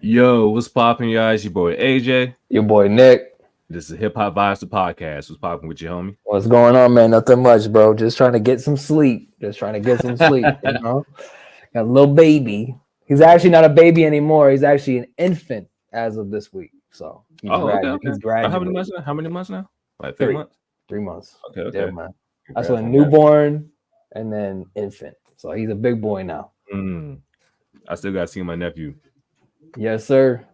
Yo, what's poppin', guys? Your boy AJ. Your boy Nick. This is Hip Hop Vibes, the podcast. What's poppin' with you, homie? What's going on, man? Nothing much, bro. Just trying to get some sleep. Got a little baby. He's actually not a baby anymore. He's actually an infant as of this week. So he's okay. he's graduating. How many months now? Like 3 months? 3 months. Okay. Yeah, man. That's when newborn and then infant. So he's a big boy now. I still gotta see my nephew. Yes, sir.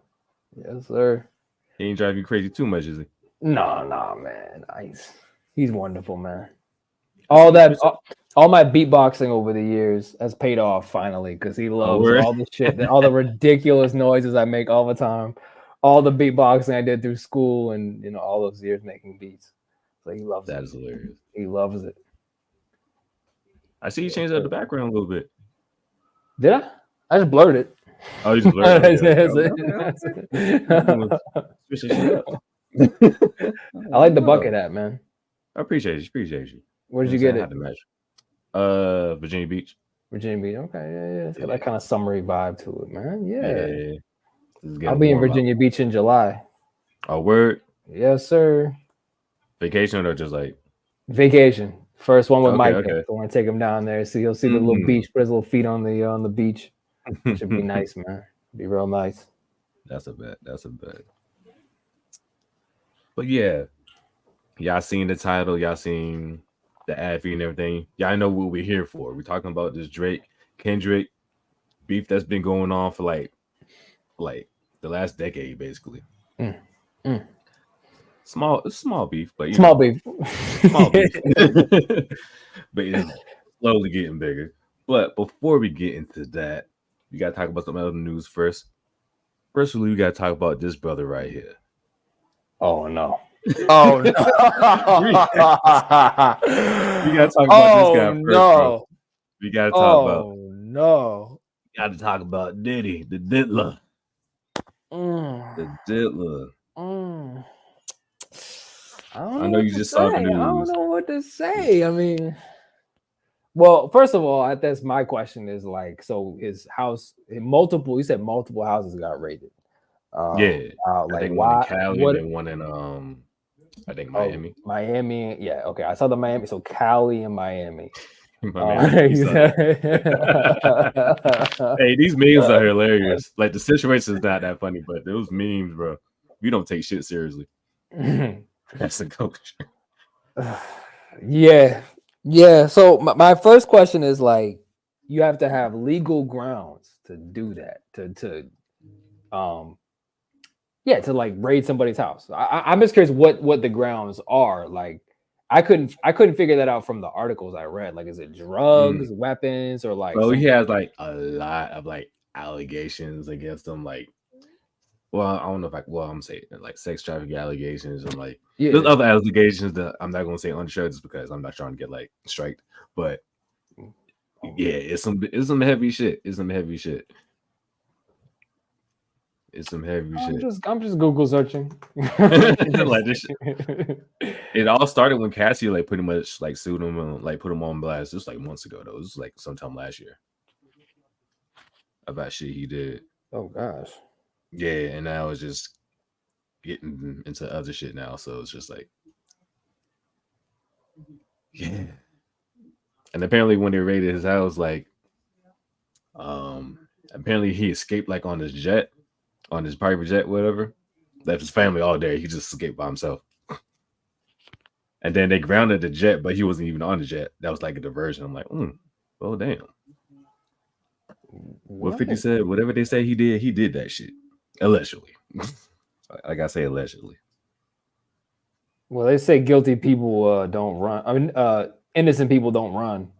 He ain't drive you crazy too much, is he? No, man. He's wonderful, man. All my beatboxing over the years has paid off finally because he loves all the shit, all the ridiculous noises I make all the time, all the beatboxing I did through school, and all those years making beats. So he loves it. That is hilarious. He loves it. I see you changed up the background a little bit. Did I? I just blurred it. Oh, you just blurred I like the bucket hat, man. I appreciate you. Where did you get it? Virginia Beach. Okay, yeah. It's got that kind of summery vibe to it, man. Yeah. I'll be in Virginia Beach in July. Oh, word? Yes, sir. Vacation or just like? Vacation. First one with Mike. Okay. I want to take him down there. So he'll see the little beach, put his little feet on the beach. It should be nice, man. Be real nice. That's a bet. But yeah, y'all seen the title, y'all seen the ad feed and everything. Y'all know what we're here for. We're talking about this Kendrick beef that's been going on for like the last decade, basically. Small beef, but small beef. But it's slowly getting bigger. But before we get into that, we gotta talk about some other news first. First, we gotta talk about this brother right here. Oh no. We gotta talk about this guy first, bro. We gotta talk about. No. Gotta talk about Diddy, the Diddler. The Diddler. I know you just saw the news. I don't know what to say. I mean, well, first of all, that's my question is like, so his house, you said multiple houses got raided. Like I think one in Cali and one in I think Miami. Miami, yeah, okay. I saw the Miami, so Cali and Miami. Hey, these memes are hilarious. Like the situation is not that funny, but those memes, bro, we don't take shit seriously. That's the culture. Yeah. So my first question is like, you have to have legal grounds to do that. To like raid somebody's house. I'm just curious what the grounds are. Like, I couldn't figure that out from the articles I read. Like, is it drugs, weapons, or like? Well, he has like a lot of like allegations against him. Like, well, I don't know if I'm saying like sex trafficking allegations and like there's other allegations that I'm not gonna say on the show just because I'm not trying to get like striked. But yeah, it's some heavy shit. I'm just Google searching. Like this shit. It all started when Cassie like pretty much like sued him and like put him on blast just like months ago though. It was like sometime last year about shit he did. Oh gosh. Yeah, and now it's just getting into other shit now. So it's just like, yeah. And apparently when they raided his house, like, apparently he escaped like on his private jet, whatever. Left his family all there. He just escaped by himself. And then they grounded the jet, but he wasn't even on the jet. That was like a diversion. I'm like, well, damn. What 50 said, whatever they say he did that shit. Allegedly. Like I say, allegedly. Well, they say guilty people don't run. I mean, innocent people don't run.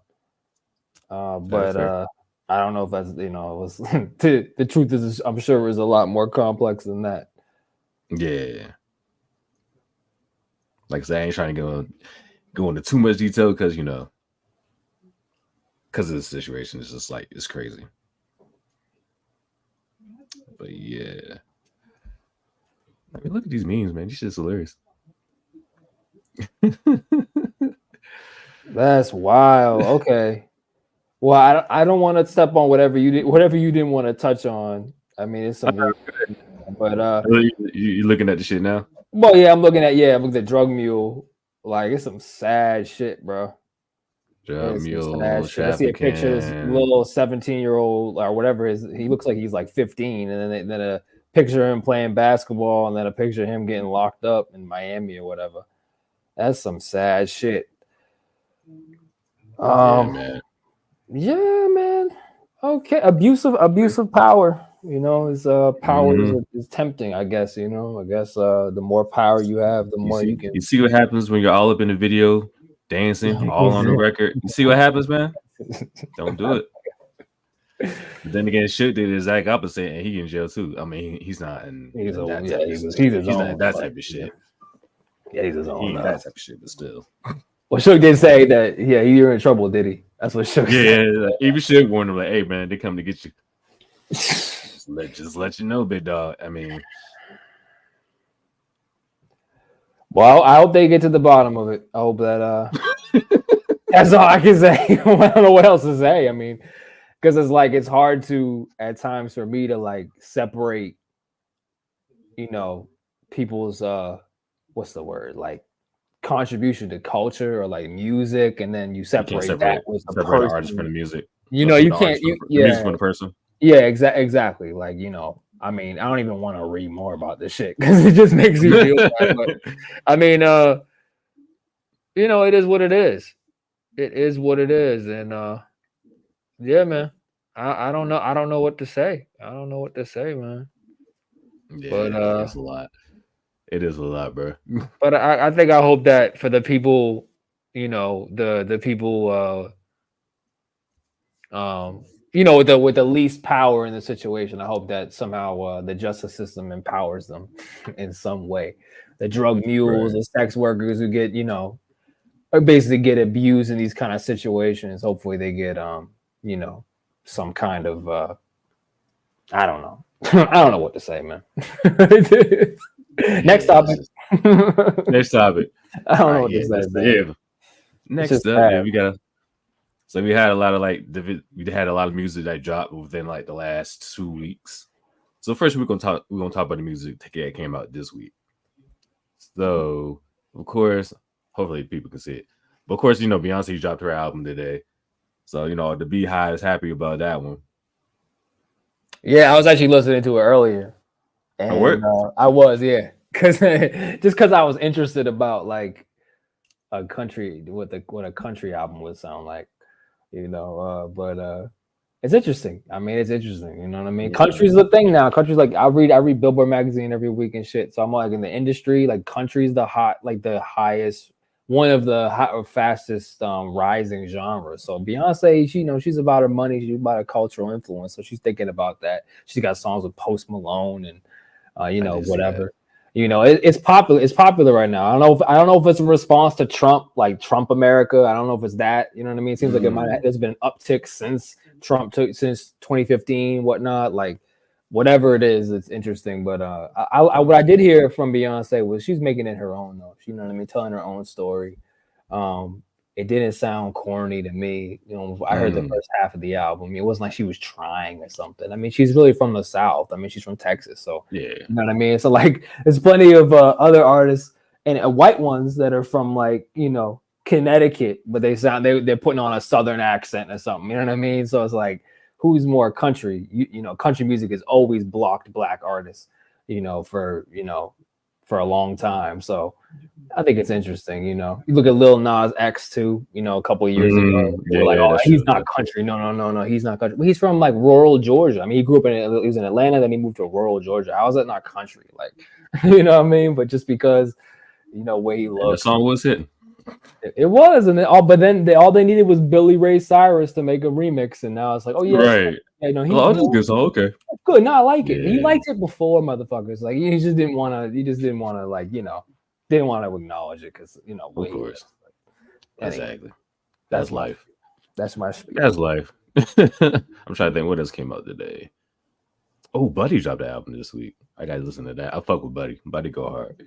But I don't know if that's, it was the truth is, I'm sure it was a lot more complex than that. Yeah. Like I said, I ain't trying to go into too much detail because, because of the situation. It's just like, it's crazy. But yeah. I mean, look at these memes, man. These shit's hilarious. That's wild. Okay. Well, I don't want to step on whatever you didn't want to touch on. I mean, it's some weird, but you looking at the shit now? well, yeah, I'm looking at Drug Mule. Like, it's some sad shit, bro. Drug It's some sad mule, shit. I see a picture of this trafficking. little 17-year-old or whatever he looks like he's like 15, and then a picture of him playing basketball, and then a picture of him getting locked up in Miami or whatever. That's some sad shit. Yeah, man. Yeah, man. Okay, abusive power. You know, is power is tempting. I guess I guess the more power you have, the more you can. You see what happens when you're all up in the video, dancing, all on the record. You see what happens, man. Don't do it. But then again, Shook did the exact opposite, and he in jail too. I mean, he's not in he's that old, type of he's not in that type of shit. Yeah, he's his own. He ain't that type of shit, but still. Well, Shook did say that. Yeah, you're in trouble, did he? That's what Shook said. Yeah, even Shook warned him like, "Hey, man, they come to get you." just let you know, big dog. I mean, well, I hope they get to the bottom of it. I hope that that's all I can say. I don't know what else to say. I mean, because it's hard to at times for me to like separate, people's what's the word, like contribution to culture or like music, and then you separate that with the person. Artist from the music. You can't. Music from the person. Yeah, exactly. Like, I mean, I don't even want to read more about this shit because it just makes you feel bad. But I mean, it is what it is. It is what it is, and yeah, man. I don't know. I don't know what to say. I don't know what to say, man. Yeah, but it's a lot. It is a lot, bro. But I think I hope that for the people, the people, with the least power in the situation, I hope that somehow the justice system empowers them in some way. The drug mules, the sex workers who get, or basically get abused in these kind of situations. Hopefully they get, some kind of, I don't know. I don't know what to say, man. Next topic. Next topic. I don't know what to say, man. Yeah. Next up, we got. So we had a lot of music that dropped within like the last 2 weeks. So first we're gonna talk about the music that came out this week. So of course, hopefully people can see it. But of course, Beyonce dropped her album today. So the Beehive is happy about that one. Yeah, I was actually listening to it earlier. And I was, yeah. Because I was interested about like a country, what a country album would sound like. But it's interesting. I mean, it's interesting. You know what I mean? Yeah. Country's the thing now. Country's like I read Billboard magazine every week and shit. So I'm like in the industry, like country's the highest, one of the fastest rising genres. So Beyonce, she's about her money. She's about her cultural influence. So she's thinking about that. She's got songs with Post Malone and whatever. It's popular. It's popular right now. I don't know if it's a response to Trump, like Trump America. I don't know if it's that. You know what I mean? It seems like there's been an uptick since Trump since 2015, whatnot. Like whatever it is, it's interesting. But what I did hear from Beyonce was she's making it her own though. You know what I mean? Telling her own story. It didn't sound corny to me. I heard the first half of the album. It wasn't like she was trying or something. I mean, she's really from the South. I mean, she's from Texas. So, yeah. You know what I mean? So, like, there's plenty of other artists and white ones that are from, like, Connecticut, but they're putting on a Southern accent or something. You know what I mean? So, it's like, who's more country? Country music has always blocked black artists, for a long time. So, I think it's interesting, You look at Lil Nas X too, a couple of years ago. He's not country. No, he's not country. But he's from like rural Georgia. I mean, he grew up he was in Atlanta, then he moved to rural Georgia. How is that not country? Like, you know what I mean? But just because, where he looks. The song was hitting. It was, and all they needed was Billy Ray Cyrus to make a remix, and now it's like, oh yeah, right. This is good song. Okay, good. No, I like it. Yeah. He liked it before, motherfuckers. Like he just didn't want to like didn't want to acknowledge it because of course. Anyway, exactly. That's life. That's my speech. That's life. I'm trying to think what else came out today. Oh, Buddy dropped the album this week. I gotta listen to that. I fuck with Buddy. Buddy go hard.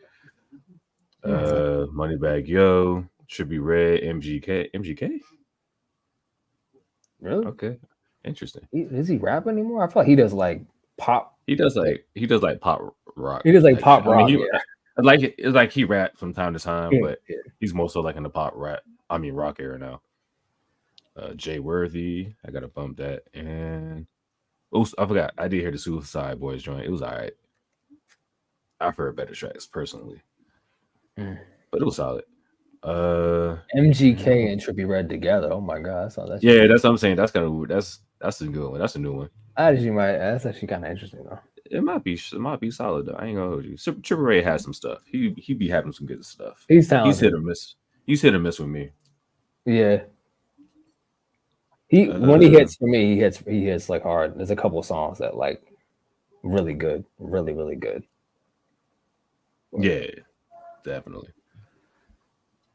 Moneybag Yo, Should Be Red, MGK. Really? Okay. Interesting. Does he rap anymore? I feel like he does like pop. He does like pop rock. He does like pop rock. I mean, it's like he rap from time to time, but yeah. he's mostly like in the pop rap. I mean, rock era now. Jay Worthy, I gotta bump that, and I forgot. I did hear the Suicide Boys joint. It was alright. I've heard better tracks personally, but it was solid. MGK and Trippie Redd together. Oh my god, that's that's what I'm saying. That's kind of that's a good one. That's a new one. That's actually kind of interesting though. It might be solid though. I ain't gonna hold you. Trippie Redd has some stuff. He be having some good stuff. He's talented. He's hit or miss. He's hit or miss with me. Yeah. When he hits for me, he hits like hard. There's a couple of songs that like really good, really really good. Yeah, definitely.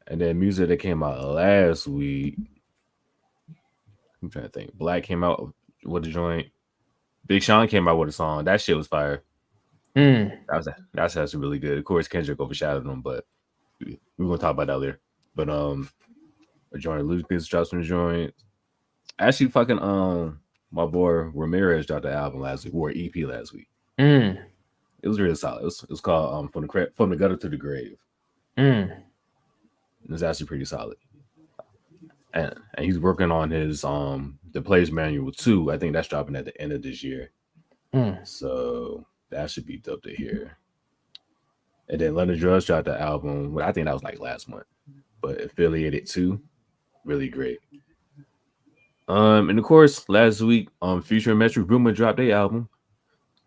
And then music that came out last week. I'm trying to think. Black came out with a joint. Big Sean came out with a song. That shit was fire. That's actually really good. Of course, Kendrick overshadowed him, but we're gonna talk about that later. But a joint Lucas dropped some joint. Actually, fucking my boy Ramirez dropped the album last week, or EP last week. It was really solid. It was called From the Gutter to the Grave. It was actually pretty solid. And he's working on his the Player's Manual 2. I think that's dropping at the end of this year. So that should be dope to hear. And then London Drugs dropped the album. I think that was like last month. But Affiliated 2, really great. And of course, last week, Future and Metro Boomin dropped their album.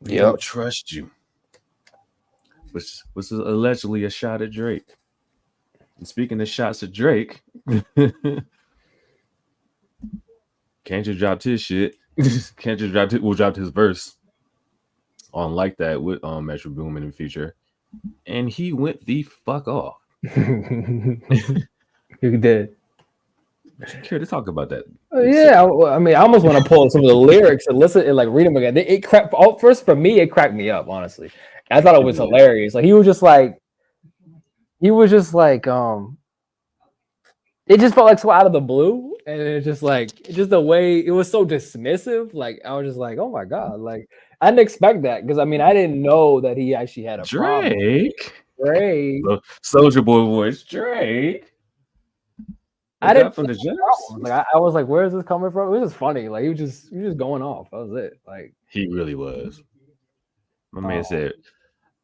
We Don't Trust You, which was allegedly a shot at Drake. And speaking of shots at Drake, Kendrick dropped his shit. Kendrick dropped his verse on Like That with Metro Boomin and Future, and he went the fuck off. He did. I care to talk about that. Yeah, I mean, I almost want to pull some of the lyrics and listen and like read them again. It cracked me up, honestly. I thought it was hilarious. Like he was just like, it just felt like so out of the blue, and it's just the way it was so dismissive. Like I was just like, oh my god, like I didn't expect that because I mean I didn't know that he actually had a Drake. Soldier Boy voice, Drake. I didn't from the like I was like, where is this coming from? It was just funny. Like he was just going off. That was it. Like he really was. My man said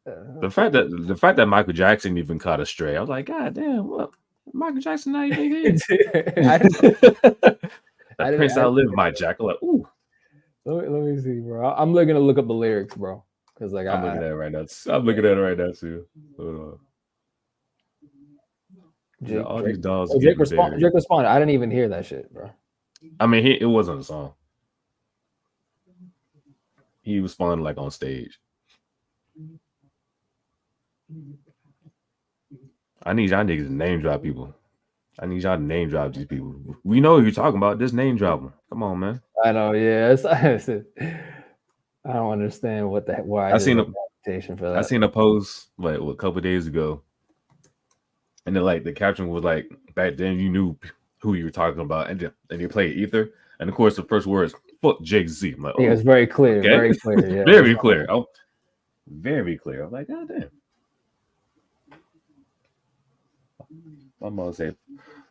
the fact that Michael Jackson even caught a stray. I was like, God damn, what Michael Jackson now you think is? Prince outlived my Jack. I'm like, ooh. Let me see, bro. I'm gonna look up the lyrics, bro. Because like I'm looking at it right now. I'm looking at it right now too. Hold on. All these dolls. Drake responded. I didn't even hear that shit, bro. I mean, it wasn't a song. He responded like on stage. I need y'all niggas to name drop people. I need y'all to name drop these people. We know who you're talking about. Just name drop them. Come on, man. I know. Yeah. I don't understand why. I seen a post like a couple of days ago. And then like the caption was like, back then you knew who you were talking about, and you played Ether. And of course the first words, fuck Jay-Z. I'm like, yeah, it's very clear. Okay. Very clear. Yeah. Very clear. Oh, very clear. I'm like, God damn. My mom said,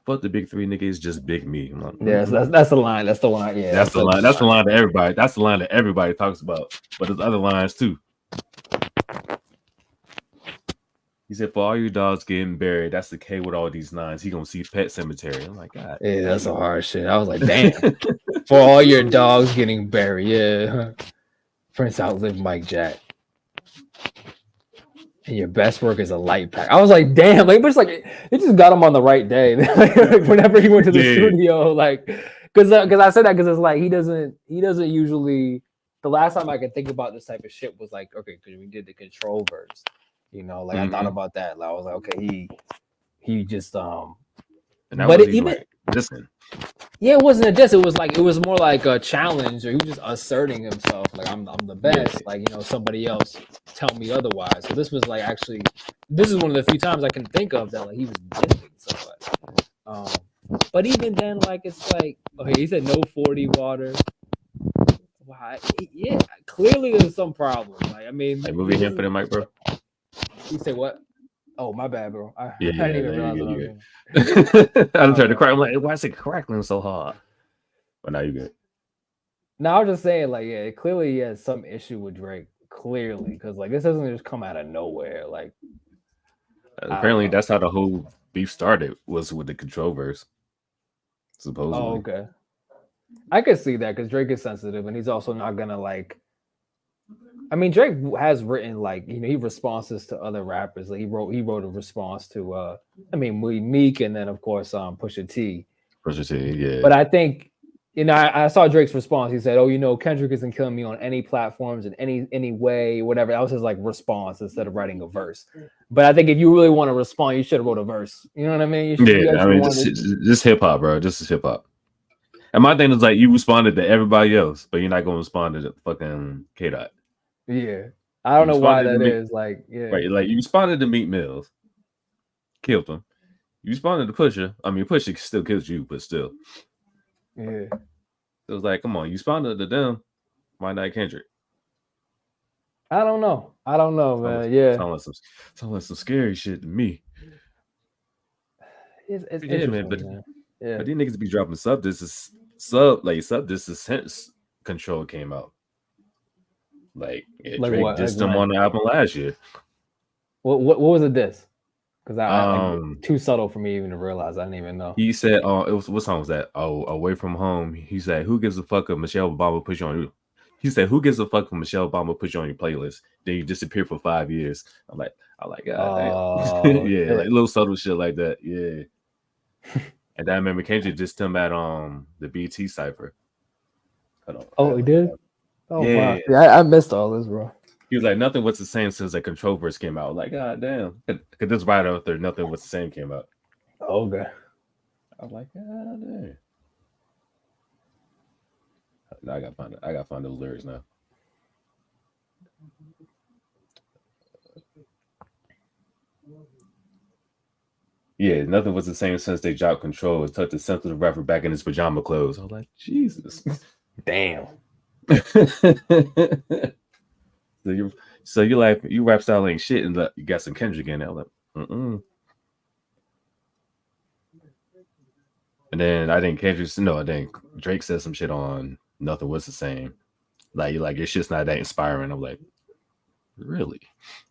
fuck the big three niggas, just big me. I'm like, yeah, so that's the line. That's the line. Yeah. That's the line. That's the line that everybody. That's the line that everybody talks about. But there's other lines too. He said, for all you dogs getting buried, that's the K with all these lines. He gonna see Pet Cemetery. I'm like, God. Yeah, that's some hard shit. I was like, damn. For all your dogs getting buried. Yeah. Prince outlived Mike Jack. And your best work is a light pack. I was like, damn. Like, but it's like, it just got him on the right day. Like, whenever he went to the studio, like, because I said that because it's like, he doesn't usually, the last time I could think about this type of shit was like, okay, because we did the Control verse. You know, like I thought about that. Like, I was like, okay, he just And that but even like, listen. Yeah, it wasn't a diss. It was more like a challenge, or he was just asserting himself. Like I'm the best. Yeah. Like, you know, somebody else tell me otherwise. So this was like actually, this is one of the few times I can think of that like he was dissing somebody. But even then, like it's like, okay, he said no 40 water. Wow, yeah, clearly there's some problem. Like, I mean, like moving him for the mic, bro. You say what? Oh, my bad, bro. I Yeah, didn't even realize what I was doing. I'm trying to crack. I'm like, why is it crackling so hard? But now you good. No, I was just saying, like, yeah, clearly he has some issue with Drake. Clearly, because like this doesn't just come out of nowhere. Like, apparently that's how the whole beef started, was with the Control verse. Supposedly. Oh, okay. I could see that because Drake is sensitive, and he's also not gonna like. I mean, Drake has written like he responses to other rappers. Like he wrote a response to I mean Meek, and then of course Pusha T. Pusha T, yeah. But I think I saw Drake's response. He said, "Oh, Kendrick isn't killing me on any platforms in any way, whatever." That was his like response instead of writing a verse. But I think if you really want to respond, you should have wrote a verse. You know what I mean? I mean, just hip hop, bro. Just hip hop. And my thing is like you responded to everybody else, but you're not gonna respond to fucking K-Dot. Yeah, I don't know why that is. Like, yeah, right. Like you responded to Meek Mills, killed him. You responded to Pusha. I mean, Pusha still kills you, but still. Yeah. It was like, come on, you responded to them. Why not Kendrick? I don't know, man. Yeah, sound like some scary shit to me. It's interesting, man. Yeah. But these niggas be dropping sub distance control came out. Like Drake dissed them on the album last year. What was it diss? Because I too subtle for me even to realize. I didn't even know. He said, it was, what song was that? Oh, Away From Home. He said, who gives a fuck if Michelle Obama puts you on you? He said, who gives a fuck if Michelle Obama puts you on your playlist? Then you disappear for 5 years. I'm like, God damn. Yeah, like little subtle shit like that. Yeah. And I remember Kendrick just him at the BT cipher. Oh, he did? Oh, yeah. Wow. Yeah, I missed all this, bro. He was like, nothing was the same since the Control verse came out. Like, god damn. Because this right after Nothing Was the Same came out. Okay. I was like, god damn. Now I gotta find those lyrics now. Yeah, nothing was the same since they dropped Control. It tucked the sensitive rapper back in his pajama clothes. I was like, Jesus. Damn. So you like you rap style ain't shit, and you got some Kendrick in there. I'm like, And then I think Drake said some shit on Nothing Was the Same. Like your shit's not that inspiring. I'm like, really?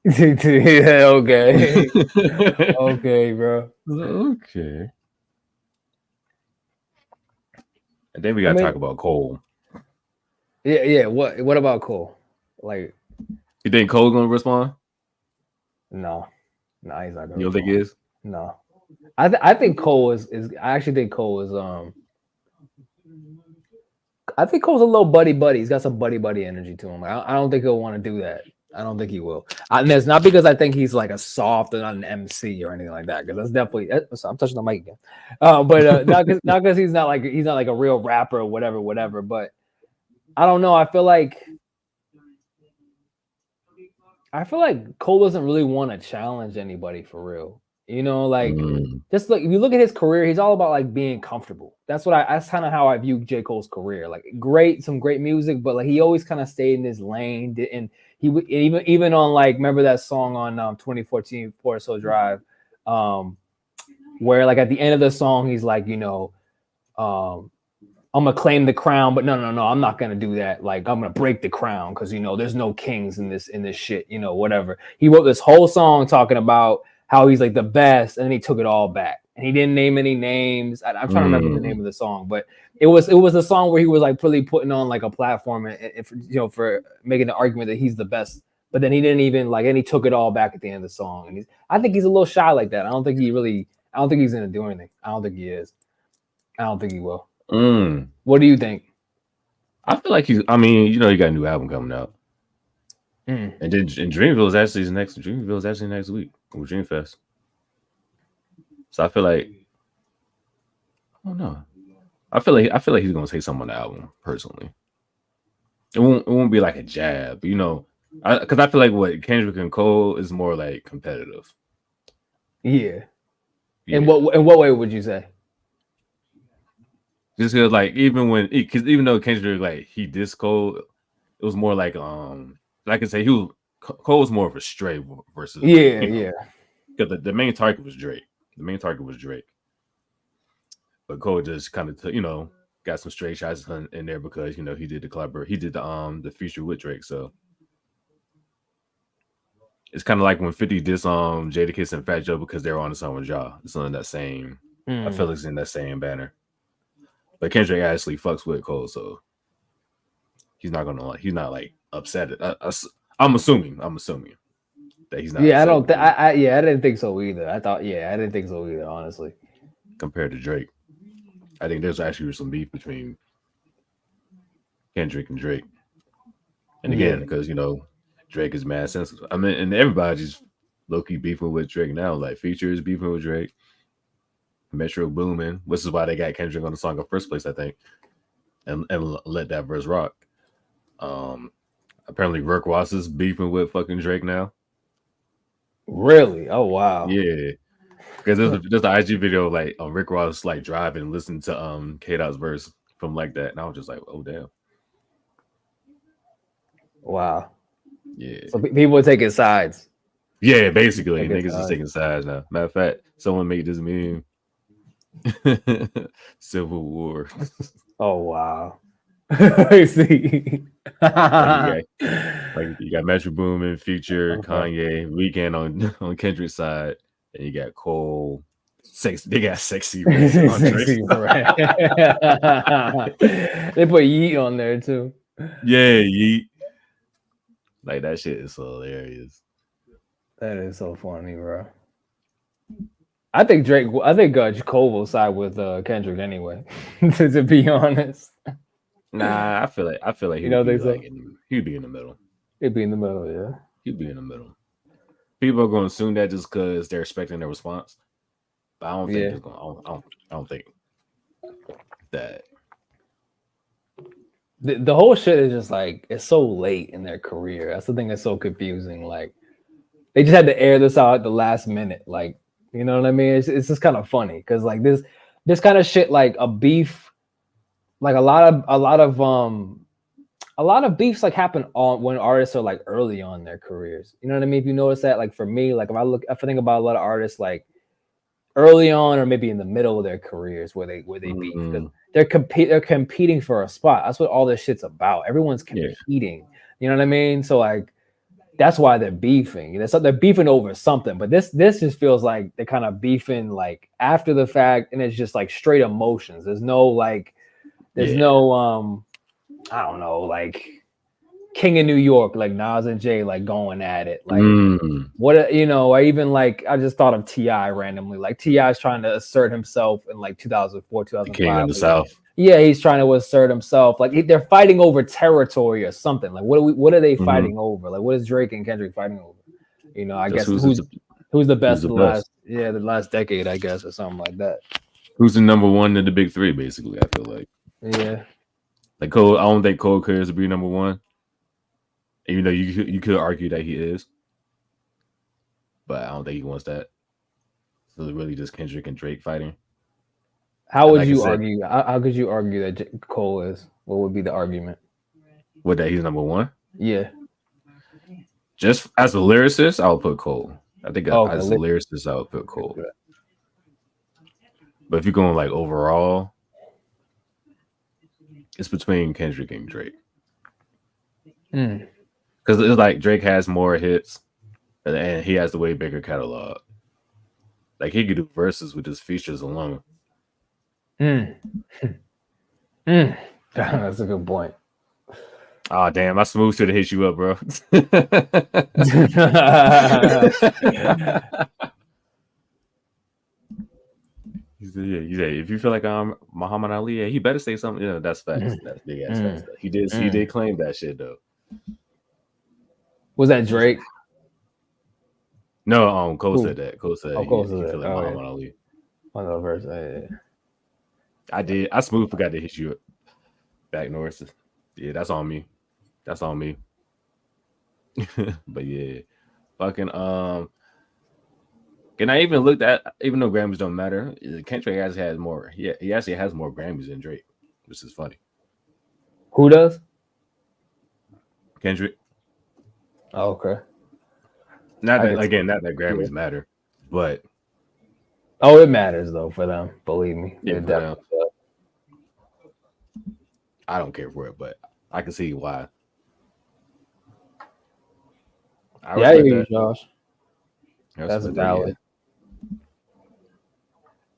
Yeah, okay. Okay, bro. Okay. And then we gotta talk about Cole. Yeah. What about Cole? Like, you think Cole gonna respond? No, he's not gonna. You don't think he is? No, I think Cole is. I actually think Cole is. I think Cole's a little buddy. He's got some buddy energy to him. I don't think he'll want to do that. I don't think he will. And it's not because I think he's like a soft and not an MC or anything like that. Because that's definitely. I'm touching the mic again. But not because he's not like a real rapper or whatever. But I don't know. I feel like Cole doesn't really want to challenge anybody for real. Like just look. If you look at his career, he's all about like being comfortable. That's kind of how I view J. Cole's career. Like some great music, but like he always kind of stayed in his lane. And he even on like, remember that song on 2014 Forest Hill Drive, where like at the end of the song he's like, I'm gonna claim the crown, but no, I'm not gonna do that. Like I'm gonna break the crown because there's no kings in this shit. Whatever. He wrote this whole song talking about how he's like the best, and then he took it all back. And he didn't name any names. I'm trying to remember the name of the song, but it was a song where he was like really putting on like a platform and for making the argument that he's the best. But then he didn't even and he took it all back at the end of the song. And I think he's a little shy like that. I don't think he's gonna do anything. I don't think he is. I don't think he will. What do you think? I feel like he got a new album coming out. And then Dreamville is actually next week with Dreamfest. So I feel like I don't know. I feel like he's gonna say something on the album personally. It won't be like a jab, because I feel like what Kendrick and Cole is more like competitive. Yeah. In what way would you say? Just because, like, even though Kendrick, like, he dissed Cole, it was more like I say, Cole was more of a stray versus yeah. Because the main target was Drake. But Cole just kind of got some straight shots in there because he did the feature with Drake. So it's kind of like when 50 did Jadakiss and Fat Joe because they were on the song with Ja. It's on that same. I feel it's in that same banner. But Kendrick actually fucks with Cole, so he's not like upset. I'm assuming that he's not. Yeah, I didn't think so either. I didn't think so either. Honestly, compared to Drake, I think there's actually some beef between Kendrick and Drake. And again, because Drake is mad sensitive. I mean, and everybody's low-key beefing with Drake now. Like Features beefing with Drake, Metro booming, which is why they got Kendrick on the song in the first place, I think, and let that verse rock. Apparently Rick Ross is beefing with fucking Drake now. Really? Oh wow. Yeah. Because there's an IG video like Rick Ross like driving and listening to K-Dot's verse from like that. And I was just like, oh damn. Wow. Yeah. So people are taking sides. Yeah, basically. Niggas is taking sides now. Matter of fact, someone made this meme. Civil War. Oh wow. I see. You got Metro Boomin, Future, Kanye, Weeknd on Kendrick's side, and you got Cole. They got Sexy Red. Sexy Red. They put Yeet on there too. Yeah, Yeet. Like that shit is hilarious. That is so funny, bro. I think Cole will side with Kendrick anyway. to be honest. Nah, I feel like he'd be in the middle. He'd be in the middle, yeah. He'd be in the middle. People are going to assume that just because they're expecting a response, but I don't think it's going. I don't think that. The whole shit is just like it's so late in their career. That's the thing that's so confusing. Like they just had to air this out at the last minute. Like you know what I mean? It's just kind of funny because like this kind of shit like a beef. Like a lot of beefs like happen on when artists are like early on in their careers. You know what I mean? If you notice that, like for me, like if I think about a lot of artists like early on or maybe in the middle of their careers where they beef because they're competing for a spot. That's what all this shit's about. Everyone's competing. Yeah. You know what I mean? So like that's why they're beefing. They're beefing over something. But this just feels like they're kind of beefing like after the fact, and it's just like straight emotions. There's no no I don't know, like King of New York, like Nas and Jay, like going at it. Like what I even like I just thought of T.I. randomly. Like T.I. is trying to assert himself in like 2004, 2005. King of the South. Yeah, he's trying to assert himself. Like they're fighting over territory or something. Like what are they fighting over? Like what is Drake and Kendrick fighting over? I guess who's the best the last decade, I guess, or something like that. Who's the number one in the big three, basically, I feel like. Yeah. Like Cole, I don't think Cole cares to be number one. Even though you could argue that he is. But I don't think he wants that. So it's really just Kendrick and Drake fighting. How would you argue? How could you argue that Cole is? What would be the argument? What, that he's number one? Yeah. Just as a lyricist, I would put Cole. I think as a lyricist, I would put Cole. Okay. But if you're going like overall, it's between Kendrick and Drake. Because it's like Drake has more hits and he has the way bigger catalog. Like he could do verses with his features alone. That's a good point. Oh damn! I smooth should have hit you up, bro. He said, if you feel like I'm Muhammad Ali, he better say something. That's facts. That's big ass facts. He did claim that shit though. Was that Drake? No, Cole said that. Cole said he feel like Muhammad Ali. On the verse, I did. I smooth forgot to hit you up back north. Yeah, that's on me. That's on me. But yeah, fucking and I even looked at, even though Grammys don't matter, Kendrick actually has more. He actually has more Grammys than Drake, which is funny. Who does? Kendrick. Oh, okay. Not that Grammys matter, but it matters though for them. Believe me, it definitely does. I don't care for it, but I can see why. I hear you, Josh. That's valid.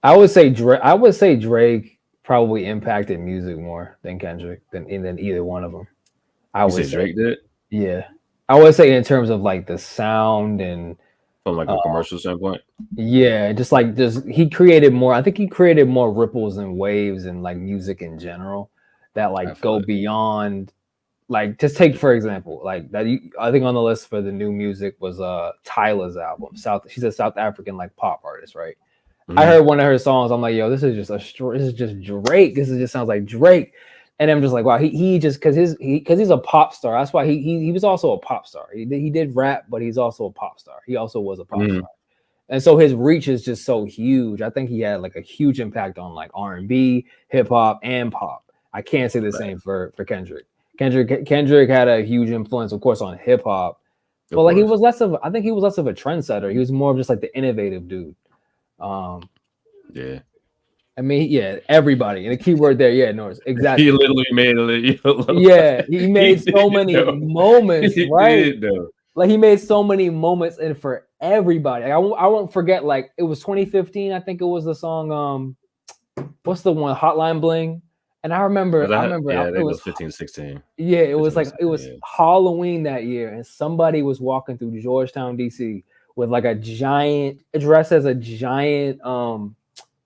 I would say Drake probably impacted music more than Kendrick than either one of them. I would say Drake did. Yeah, I would say in terms of like the sound and from like a commercial standpoint. Yeah, just he created more. I think he created more ripples and waves and like music in general that like go beyond. Like, just take for example, like that. I think on the list for the new music was Tyla's album. She's a South African like pop artist, right? Mm-hmm. I heard one of her songs. I'm like, yo, this is just Drake. This just sounds like Drake. And I'm just like, wow, he just because he's a pop star. That's why he was also a pop star. He did rap, but he's also a pop star. He also was a pop star. And so his reach is just so huge. I think he had like a huge impact on like R&B, hip hop, and pop. I can't say the same for Kendrick. Kendrick had a huge influence, of course, on hip hop, but like he was less of a trendsetter. He was more of just like the innovative dude. Yeah. I mean, everybody. And the key word there, Norris. Exactly. He literally made he made so many moments, right? Like he made so many moments, and for everybody. Like, I won't forget. Like it was 2015. I think it was the song. What's the one? Hotline Bling. And I remember. It was 15, 16. Yeah, it was like it was Halloween that year, and somebody was walking through Georgetown, DC, with like a giant dressed as a giant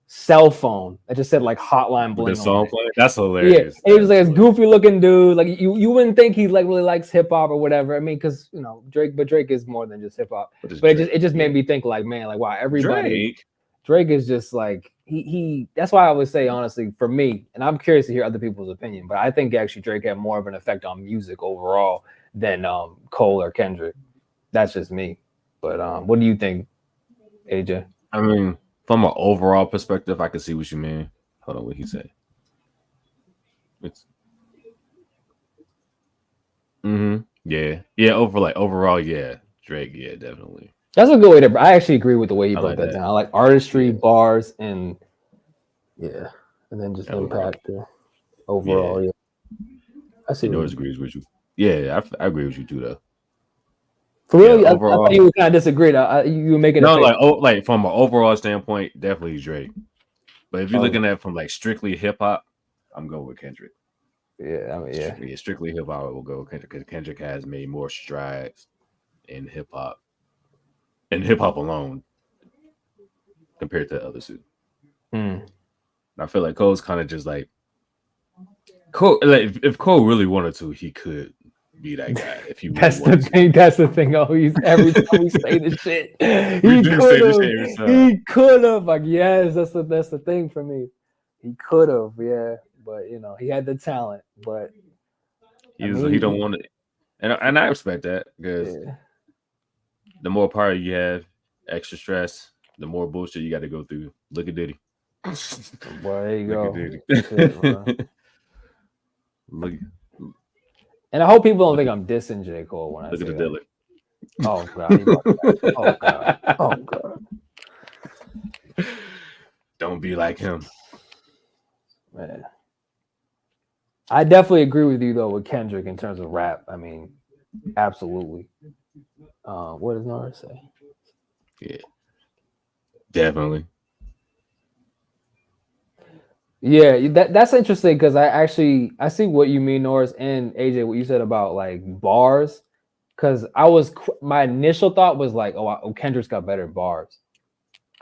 cell phone that just said like Hotline Bling. The song playing? That's hilarious. Yeah, it was like this goofy looking dude. Like you wouldn't think he like really likes hip hop or whatever. I mean, because Drake is more than just hip hop. But it just made me think like, man, like wow, everybody. Drake is just like he. That's why I would say honestly, for me, and I'm curious to hear other people's opinion, but I think actually Drake had more of an effect on music overall than Cole or Kendrick. That's just me. But what do you think, AJ? I mean, from an overall perspective, I can see what you mean. Hold on, what he said. Yeah. Overall, yeah. Drake, yeah, definitely. That's a good way to. I actually agree with the way you broke that down. I like artistry, bars, and and then just impact overall. Yeah. I see. Norris agrees with you. Yeah, I agree with you too, though. For real, I thought you kind of disagreed. You were making like from an overall standpoint, definitely Drake. But if you're looking at from like strictly hip hop, I'm going with Kendrick. Yeah, I mean, strictly hip hop, I will go with Kendrick because Kendrick has made more strides in hip hop. And hip hop alone, compared to the other two, I feel like Cole's kind of just like Cole. Like if Cole really wanted to, he could be that guy. If he that's the thing. That's the thing. Every time we say this shit, he could have. Like yes, that's the thing for me. He could have, yeah, but he had the talent, but he don't want it, and I respect that because. Yeah. The more power you have, extra stress, the more bullshit you got to go through. Look at Diddy. Boy, there you go. Look. And I hope people don't think I'm dissing J. Cole when I say look at the Dillick. Oh God! Oh God! Oh God! Don't be like him, man. I definitely agree with you though with Kendrick in terms of rap. I mean, absolutely. What does Norris say? Yeah, definitely. Yeah, that's interesting because I see what you mean, Norris, and AJ, what you said about like bars. Because my initial thought was like, oh, Kendrick's got better bars.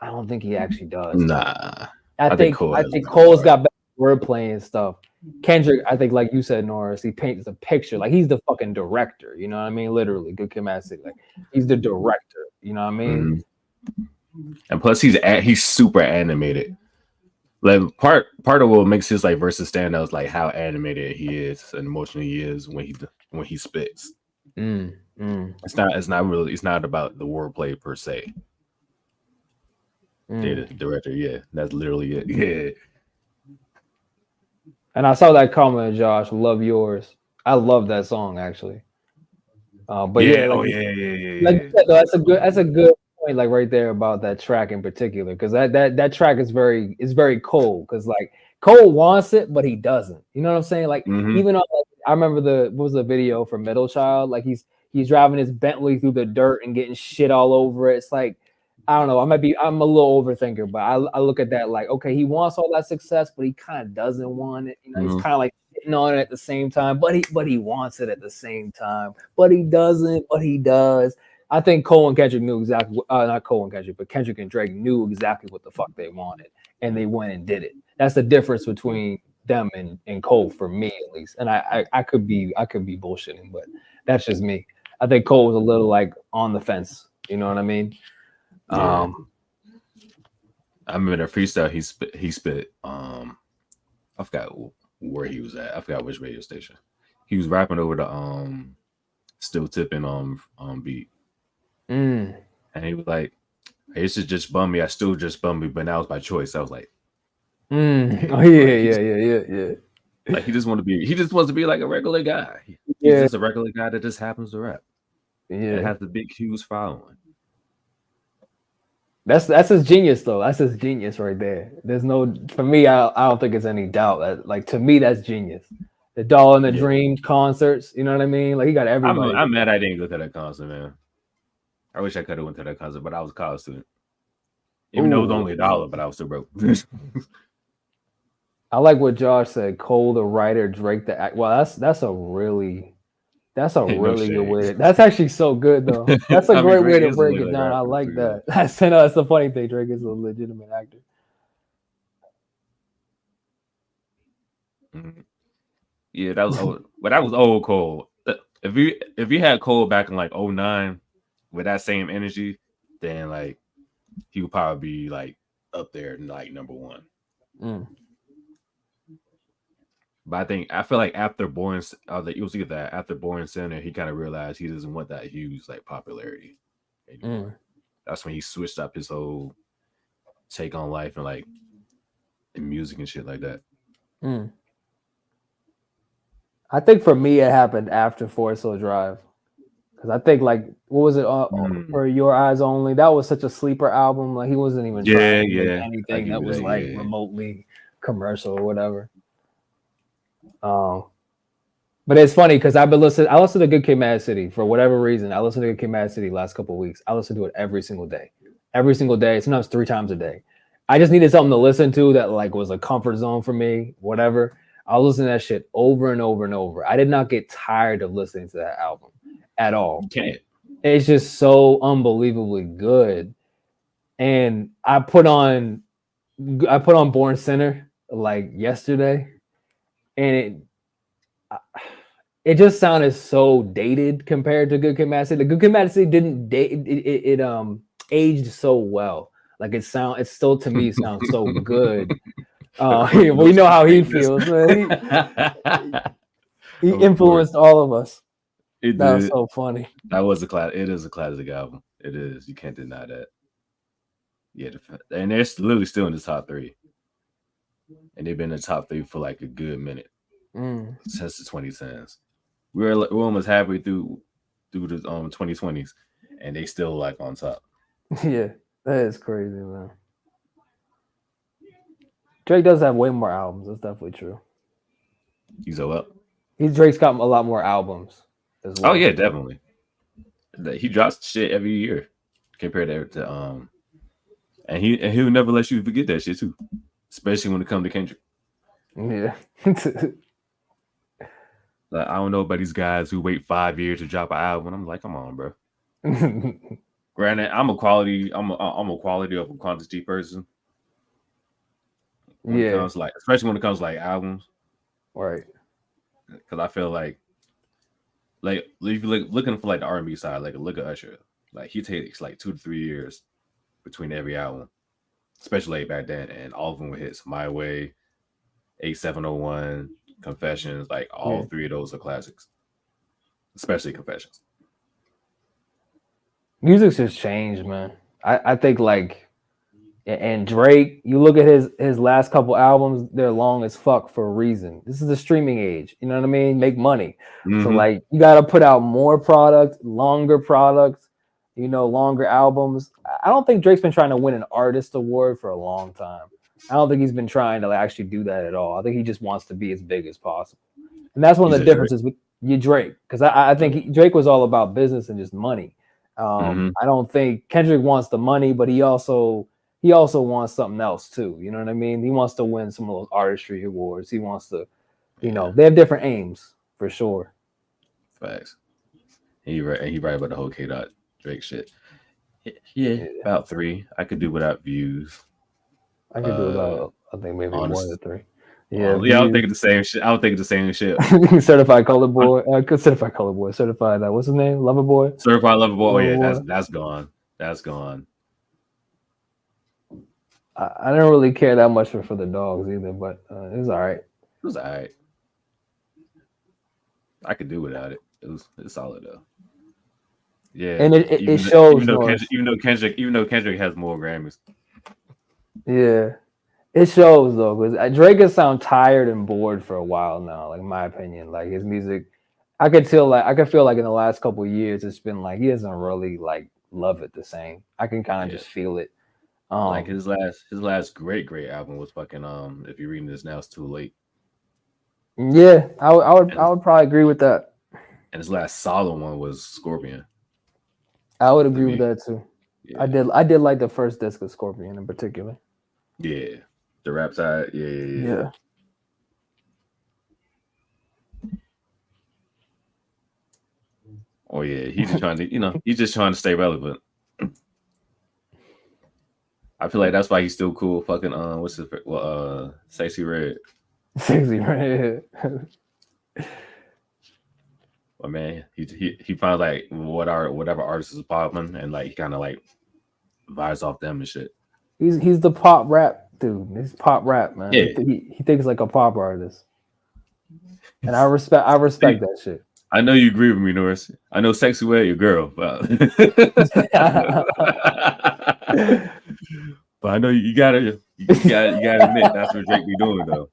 I don't think he actually does. Nah, I think Cole's got better wordplay and stuff. Kendrick, I think, like you said, Norris, he paints a picture. Like he's the fucking director. You know what I mean? Literally, Good Kid, Mad City. Like he's the director. You know what I mean? Mm-hmm. And plus, he's super animated. Like part of what makes his like versus stand out is like how animated he is and emotional he is when he spits. It's not about the wordplay per se. The director, that's literally it. Yeah. And I saw that comment, Josh. Love Yours. I love that song actually. But yeah, like, oh yeah. like you said, though, that's a good point, like right there about that track in particular, because that track is very Cole, because like Cole wants it, but he doesn't. You know what I'm saying? Like even on, like, I remember what was the video for Middle Child? Like he's driving his Bentley through the dirt and getting shit all over it. It's like, I don't know. I'm a little overthinker, but I look at that like, okay, he wants all that success, but he kind of doesn't want it. You know, he's kind of like sitting on it at the same time, but he wants it at the same time, but he doesn't, but he does. I think Cole and Kendrick knew exactly, not Cole and Kendrick, but Kendrick and Drake knew exactly what the fuck they wanted, and they went and did it. That's the difference between them and Cole, for me at least. And I could be bullshitting, but that's just me. I think Cole was a little like on the fence. You know what I mean? Yeah. I remember the freestyle he spit. I forgot where he was at. I forgot which radio station. He was rapping over the still tipping beat. And he was like, I used to just bum me. I still just bum me, but now it's by choice. I was like, oh yeah. Like he just wants to be like a regular guy. He's just a regular guy that just happens to rap. Yeah, and has the big huge following. That's his genius, though. That's his genius right there. There's no, for me, I don't think there's any doubt that, like, to me, that's genius. The Doll and the Dream concerts, you know what I mean? Like, he got everybody. I'm mad I didn't go to that concert, man. I wish I could have went to that concert, but I was a college student. Even though it was only $1, but I was still broke. I like what Josh said. Cole the writer, Drake the act. Well, that's a really good way. That's actually so good, though. That's a great way to break it down. I like that. That's the funny thing. Drake is a legitimate actor. Yeah, that was old. But that was old Cole. If you had Cole back in like 2009 with that same energy, then like he would probably be like up there like number one. But I feel like after Born Center, he kind of realized he doesn't want that huge like popularity anymore. That's when he switched up his whole take on life and like and music and shit like that. I think for me it happened after Forest Hill Drive, because I think like what was it For Your Eyes Only? That was such a sleeper album. Like he wasn't even trying to make anything that was remotely commercial or whatever. But it's funny because I listened to Good Kid, Mad City for whatever reason. I listened to Good Kid, Mad City last couple of weeks. I listened to it every single day, sometimes 3 times a day. I just needed something to listen to that like was a comfort zone for me, whatever. I'll listen to that shit over and over and over. I did not get tired of listening to that album at all. It's just so unbelievably good. And I put on Born Center like yesterday, and it just sounded so dated compared to Good Kid, Mad City. The Good Kid, Mad City didn't date it aged so well. Like it still to me sounds so good. We know how he feels, man. He influenced all of us. That was so funny. That was a class. It is a classic album. It is. You can't deny that. Yeah, and they're literally still in the top 3, and they've been in the top 3 for like a good minute since the 2010s. We're almost halfway through the 2020s, and they still like on top. Yeah, that is crazy, man. Drake does have way more albums. That's definitely true. He's up. Drake's got a lot more albums as well. Oh yeah, definitely. He drops shit every year compared to and he'll never let you forget that shit too, especially when it comes to Kendrick. Yeah. Like, I don't know about these guys who wait 5 years to drop an album. I'm like, come on, bro. Granted, I'm a quality of quantity person. When it comes especially when it comes to like albums, right? Because I feel like if you're looking for like the R&B side, like look at Usher. Like he takes like 2 to 3 years between every album, especially back then, and all of them were hits. My Way, 8701, Confessions, like all 3 of those are classics, especially Confessions. Music's just changed, man. I think like And Drake, you look at his last couple albums, they're long as fuck for a reason. This is the streaming age. You know what I mean? Make money. Mm-hmm. So like you gotta put out more product, longer products, longer albums. I don't think Drake's been trying to win an artist award for a long time. I don't think he's been trying to actually do that at all. I think he just wants to be as big as possible. And that's one of the differences with you Drake. Because I think Drake was all about business and just money. I don't think Kendrick wants the money, but he also wants something else too. You know what I mean? He wants to win some of those artistry awards. He wants to, they have different aims for sure. Facts. He right about the whole K-Dot Drake shit. Yeah, about 3. I could do without views. I could do about, I think maybe 1 or 3. Yeah, I don't think it's the same shit. I don't think it's the same shit. Certified Color Boy. Certified Color Boy. Certified. What's his name? Lover Boy. Certified Lover Boy. Oh yeah, that's gone. That's gone. I didn't really care that much for the dogs either, but it was all right. It was all right. I could do without it. It's solid though. Yeah, and it shows. Even though Kendrick has more Grammys. Yeah, it shows though, because Drake has sound tired and bored for a while now. Like in my opinion, like his music, I could feel like in the last couple of years, it's been like he doesn't really like love it the same. I can kind of just feel it. Like his last great album was fucking if you're reading this now, it's too late. Yeah, I would probably agree with that. And his last solid one was Scorpion. I would agree with that too. Yeah. I did like the first disc of Scorpion in particular. Yeah, the rap side. Yeah. Oh yeah, he's just trying to, he's just trying to stay relevant. I feel like that's why he's still cool. Fucking what's his Sexy Red. Sexy Red. But man, he finds like whatever artist is popping, and like he kind of like vibes off them and shit. He's the pop rap dude. He's pop rap, man. Yeah. He thinks like a pop artist, and I respect that shit. I know you agree with me, Norris. I know Sexy Red, your girl, but but I know you gotta admit that's what Drake be doing though.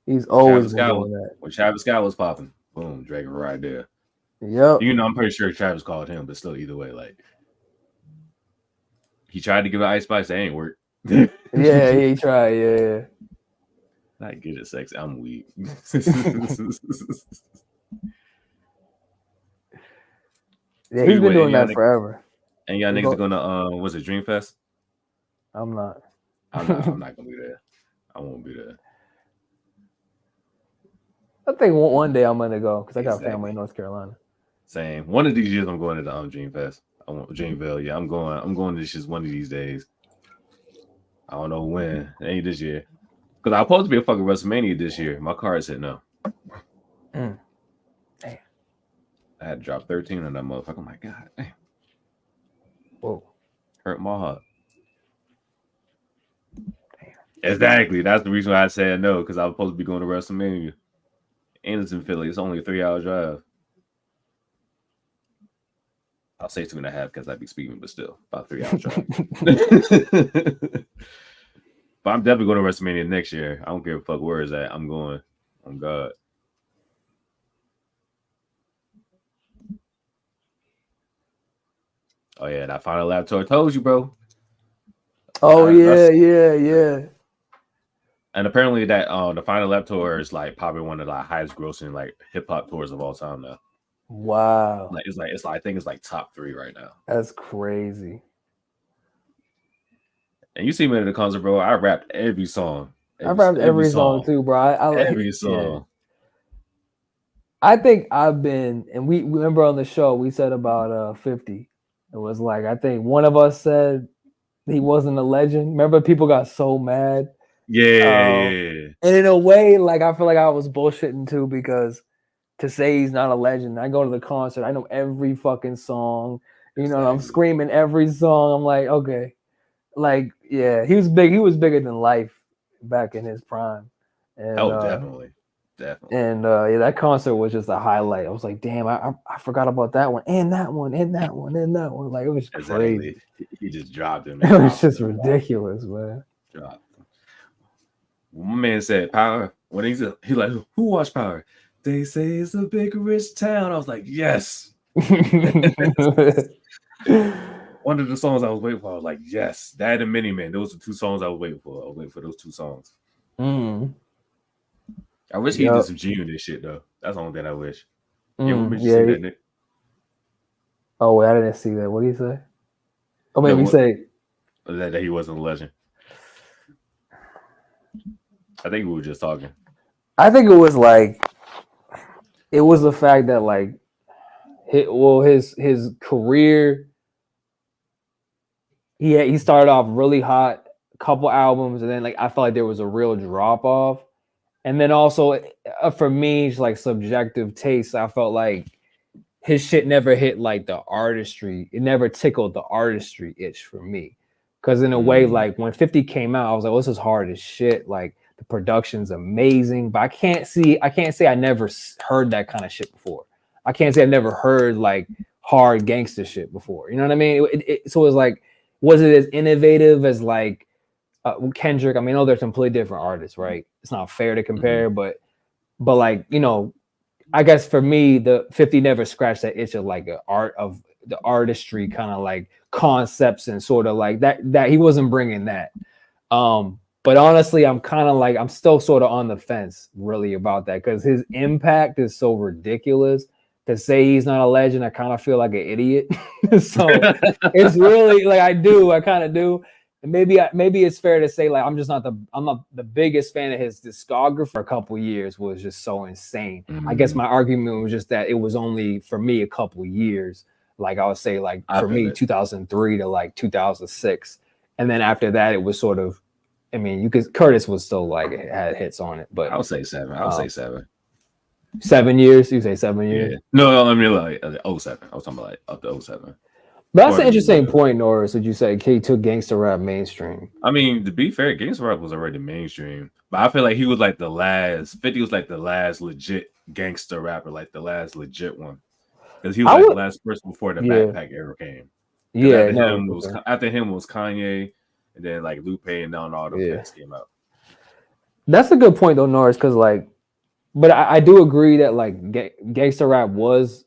He's always been doing that. When Travis Scott was popping, boom, Drake right there. Yep. I'm pretty sure Travis called him, but still, either way, like he tried to give it Ice Spice, that ain't work. Yeah, he tried. Yeah. Not good at sex. I'm weak. Yeah, he's been doing that forever. And y'all niggas are gonna was it Dream Fest? I'm not. I'm not gonna be there. I won't be there. I think one day I'm gonna go because I got family in North Carolina. Same. One of these years I'm going to the Dream Fest. I want Dreamville. Yeah, I'm going to this just one of these days. I don't know when. It ain't this year. Because I was supposed to be a fucking WrestleMania this year. My card said no. Damn. I had to drop 13 on that motherfucker. Oh my god. Damn. Whoa. Hurt my heart. Damn. Exactly. That's the reason why I said no, because I was supposed to be going to WrestleMania. And it's in Philly. It's only a 3-hour drive. I'll say 2.5 because I'd be speaking, but still, about 3 hours drive. But I'm definitely going to WrestleMania next year. I don't give a fuck where it's at. I'm going. Oh God. Oh yeah, that Final Lap tour. I told you, bro. Oh yeah. And apparently that the Final Lap tour is like probably one of the highest grossing like hip hop tours of all time now. Wow. Like it's I think it's like top 3 right now. That's crazy. And you see me at the concert, bro. I rapped every song. I rapped every song too, bro. I every song. Yeah. I think I've been, and we remember on the show we said about 50. It was like I think one of us said he wasn't a legend. Remember, people got so mad. Yeah. And in a way, like I feel like I was bullshitting too, because to say he's not a legend, I go to the concert, I know every fucking song. Exactly. I'm screaming every song. I'm like, okay, like yeah, he was big. He was bigger than life back in his prime. And, oh, definitely. Definitely. And that concert was just a highlight. I was like, damn, I forgot about that one, and that one, and that one, and that one. Like, it was crazy. He just dropped him. It was just ridiculous, man. Dropped him. My man said Power. When he like, who watched Power? They say it's a big rich town. I was like, yes. One of the songs I was waiting for, I was like, yes. That and Mini Man. Those are 2 songs I was waiting for. I was waiting for those 2 songs. I wish he did some G-Unit shit though. That's the only thing I wish. You see that, Nick? Oh wait, I didn't see that. What do you say? Oh, maybe say that he wasn't a legend. I think we were just talking. I think it was like the fact that like his career. He started off really hot, couple albums, and then like I felt like there was a real drop off. And then also for me, it's like subjective taste. I felt like his shit never hit like the artistry. It never tickled the artistry itch for me. Because in a way, like when 50 came out, I was like, well, this is hard as shit. Like the production's amazing, but I can't say I never heard that kind of shit before. I can't say I never heard like hard gangster shit before. You know what I mean? So it was like, was it as innovative as like Kendrick? I mean, I know they're completely different artists, right? It's not fair to compare, but like, you know, I guess for me, the 50 never scratched that itch of like the art of the artistry kind of like concepts and sort of like that he wasn't bringing that. But honestly, I'm kind of like, I'm still sort of on the fence really about that because his impact is so ridiculous. To say he's not a legend, I kind of feel like an idiot. So it's really like I kind of do. And maybe it's fair to say like I'm not the biggest fan of his discography. For a couple years was just so insane. I guess my argument was just that it was only for me a couple years. Like I would say like for me 2003 to like 2006, and then after that it was sort of. I mean, Curtis was still like had hits on it, but I would say 7. I would say 7. 7 years? You say 7 years? Yeah. No, I mean like 07. I was talking about like up to 07. But that's an interesting point, Norris. Would you say he took gangster rap mainstream? I mean, to be fair, gangster rap was already mainstream, but I feel like he was like the last. 50 was like the last legit gangster rapper, like the last legit one, because he was like the last person before the backpack era came. Yeah, after him was Kanye, and then like Lupe, and then all the cats came out. That's a good point though, Norris, because like. But I do agree that like gangster rap was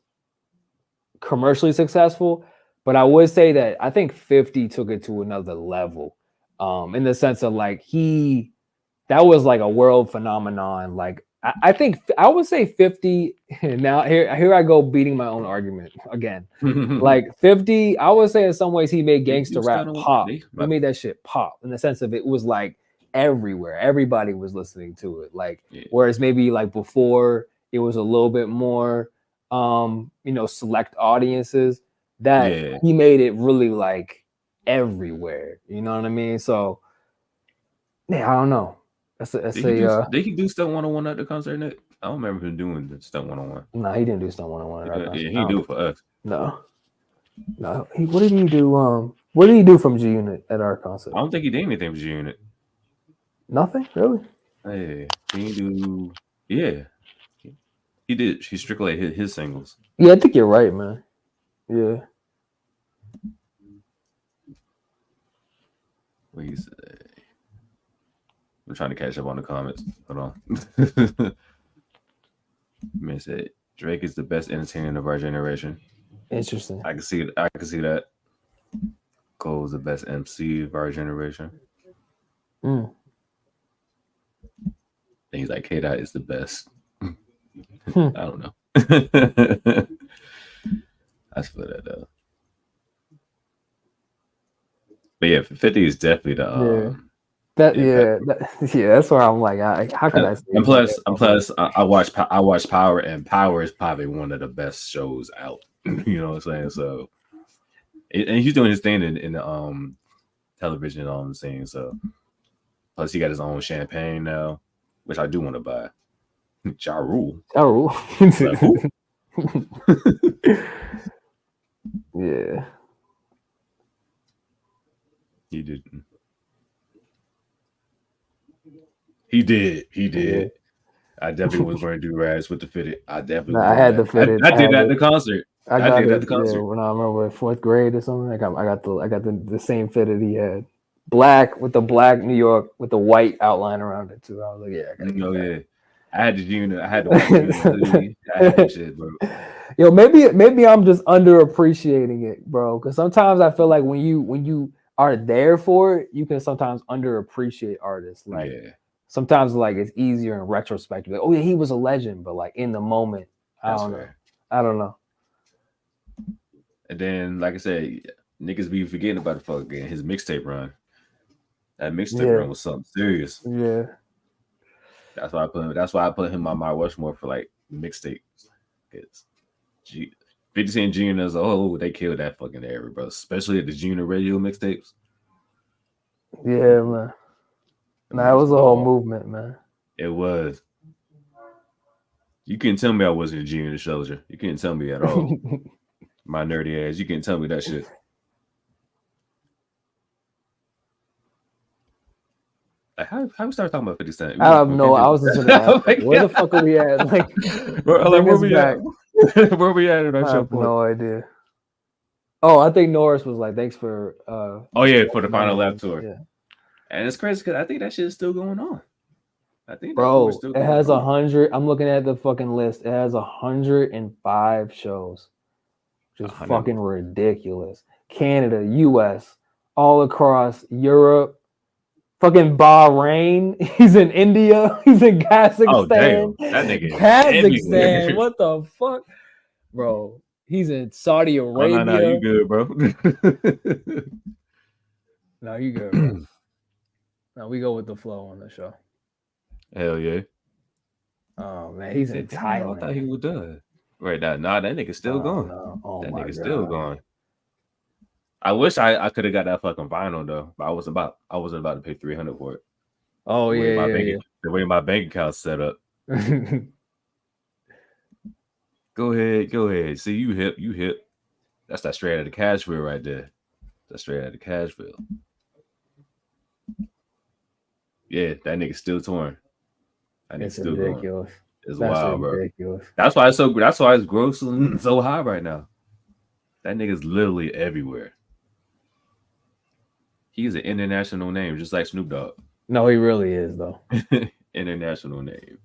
commercially successful, but I would say that I think 50 took it to another level, in the sense of like that was like a world phenomenon. Like I think I would say 50. Now here I go beating my own argument again. Like 50, I would say in some ways he made gangster rap pop. He made that shit pop in the sense of it was like. Everywhere, everybody was listening to it. Like, whereas maybe like before it was a little bit more, select audiences. That he made it really like everywhere. You know what I mean? So, yeah, I don't know. Did he do Stunt 101 at the concert? Nick? I don't remember him doing the Stunt 101. No, he didn't do Stunt 101 at our concert. Yeah, he do it for us. No. What did he do? What did he do from G Unit at our concert? I don't think he did anything with G Unit. Nothing, really? Hey, he do. Yeah, he did. He strictly hit his singles. Yeah, I think you're right, man. Yeah. What do you say? I'm trying to catch up on the comments. Hold on. Man said Drake is the best entertainer of our generation. Interesting. I can see it. I can see that. Cole is the best MC of our generation. And he's like, K-Dot is the best. I don't know. I split that though. But yeah, 50 is definitely the that's where I'm like, how can I say? And plus, I watched Power, and Power is probably one of the best shows out. You know what I'm saying? So, and he's doing his thing in the television scene. So, plus he got his own champagne now, which I do want to buy. Ja Rule. Like, yeah. He didn't. He did. Yeah. I definitely was wearing do-rags with the fitted. I definitely I had the fitted. I did that at the concert. I did that at the concert. Yeah, when I remember 4th grade or something, I got the same fitted he had. Black with the black New York with the white outline around it too. I was like, yeah, I gotta get that. Yeah. I had the unit. I had the white unit hoodie. I had that shit, bro. Yo, maybe I'm just underappreciating it, bro. Because sometimes I feel like when you are there for it, you can sometimes underappreciate artists. Like sometimes like it's easier in retrospect. Like, oh yeah, he was a legend, but like in the moment, I don't know. And then, like I said, niggas be forgetting about the fucking his mixtape run. That mixtape run was something serious. Yeah. That's why I put him on my Rushmore for like mixtapes. It's 50 Cent Jr. as a whole, they killed that fucking era, bro. Especially at the Junior Radio mixtapes. Yeah, man. Nah, it was a whole movement, man. It was. You couldn't tell me I wasn't a Junior soldier. You couldn't tell me at all. My nerdy ass. You couldn't tell me that shit. Like, how we start talking about 50 Cent? I don't know. I was listening to that. Like, where the fuck are we at? Like, where we at? Where we at in our show? I have no idea. Oh, I think Norris was like, thanks for oh yeah, for the final lap tour. Yeah. And it's crazy because I think that shit is still going on. I think bro, it has 100. I'm looking at the fucking list. It has 105 shows. Just fucking ridiculous. Canada, US, all across Europe. Fucking Bahrain. He's in India. He's in Kazakhstan. Oh, damn. That nigga Kazakhstan. What the fuck? Bro, he's in Saudi Arabia. Oh, no, you good, bro. No, you good, bro. No, we go with the flow on the show. Hell yeah. Oh, man, he's in Thailand. I thought he was done. Right now, nah, that nigga's still gone. No. Oh, that nigga's still gone. I wish I could have got that fucking vinyl though, but I wasn't about to pay $300 for it. Oh yeah. The way my bank account's set up. Go ahead. See, you hip. That's that straight out of Cashville right there. That's straight out of Cashville. Yeah, that nigga's still torn. That nigga's still ridiculous. Going. It's wild, ridiculous. Bro. That's why it's grossing so high right now. That nigga's literally everywhere. He's an international name, just like Snoop Dogg. No, he really is, though. International name.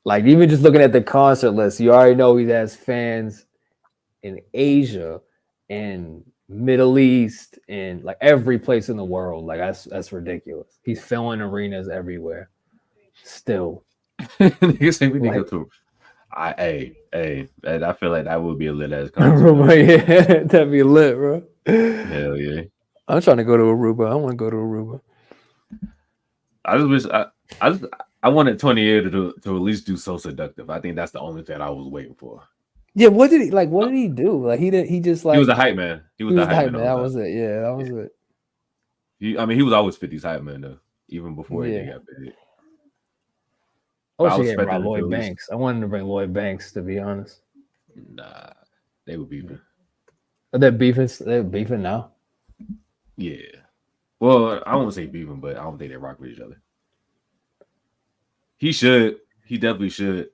Like, even just looking at the concert list, you already know he has fans in Asia and Middle East and like every place in the world. Like, that's ridiculous. He's filling arenas everywhere. Still. Niggas say we need to go to. I feel like that would be a lit ass concert. Yeah, that'd be lit, bro. Hell yeah. I'm trying to go to Aruba. I want to go to Aruba. I just wish I wanted 28 to at least do So Seductive. I think that's the only thing I was waiting for. Yeah, what did he do? Like he just like he was a hype man. He was the hype man. That was it. Yeah, that was it. He was always 50's hype man though, even before he got big. I wish he had brought Lloyd Banks. I wanted to bring Lloyd Banks, to be honest. Nah, they were beefing. Are they beefing? They're beefing now. Yeah. Well, I won't say beefing, but I don't think they rock with each other. He should. He definitely should.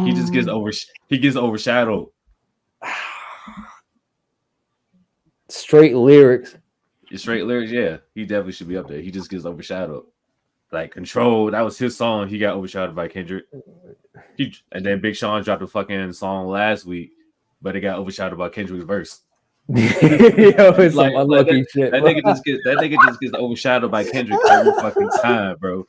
He just gets overshadowed. Straight lyrics. Yeah. He definitely should be up there. He just gets overshadowed. Like Control, that was his song. He got overshadowed by Kendrick. And then Big Sean dropped a fucking song last week, but it got overshadowed by Kendrick's verse. It's like unlucky shit. That nigga just gets overshadowed by Kendrick every fucking time, bro.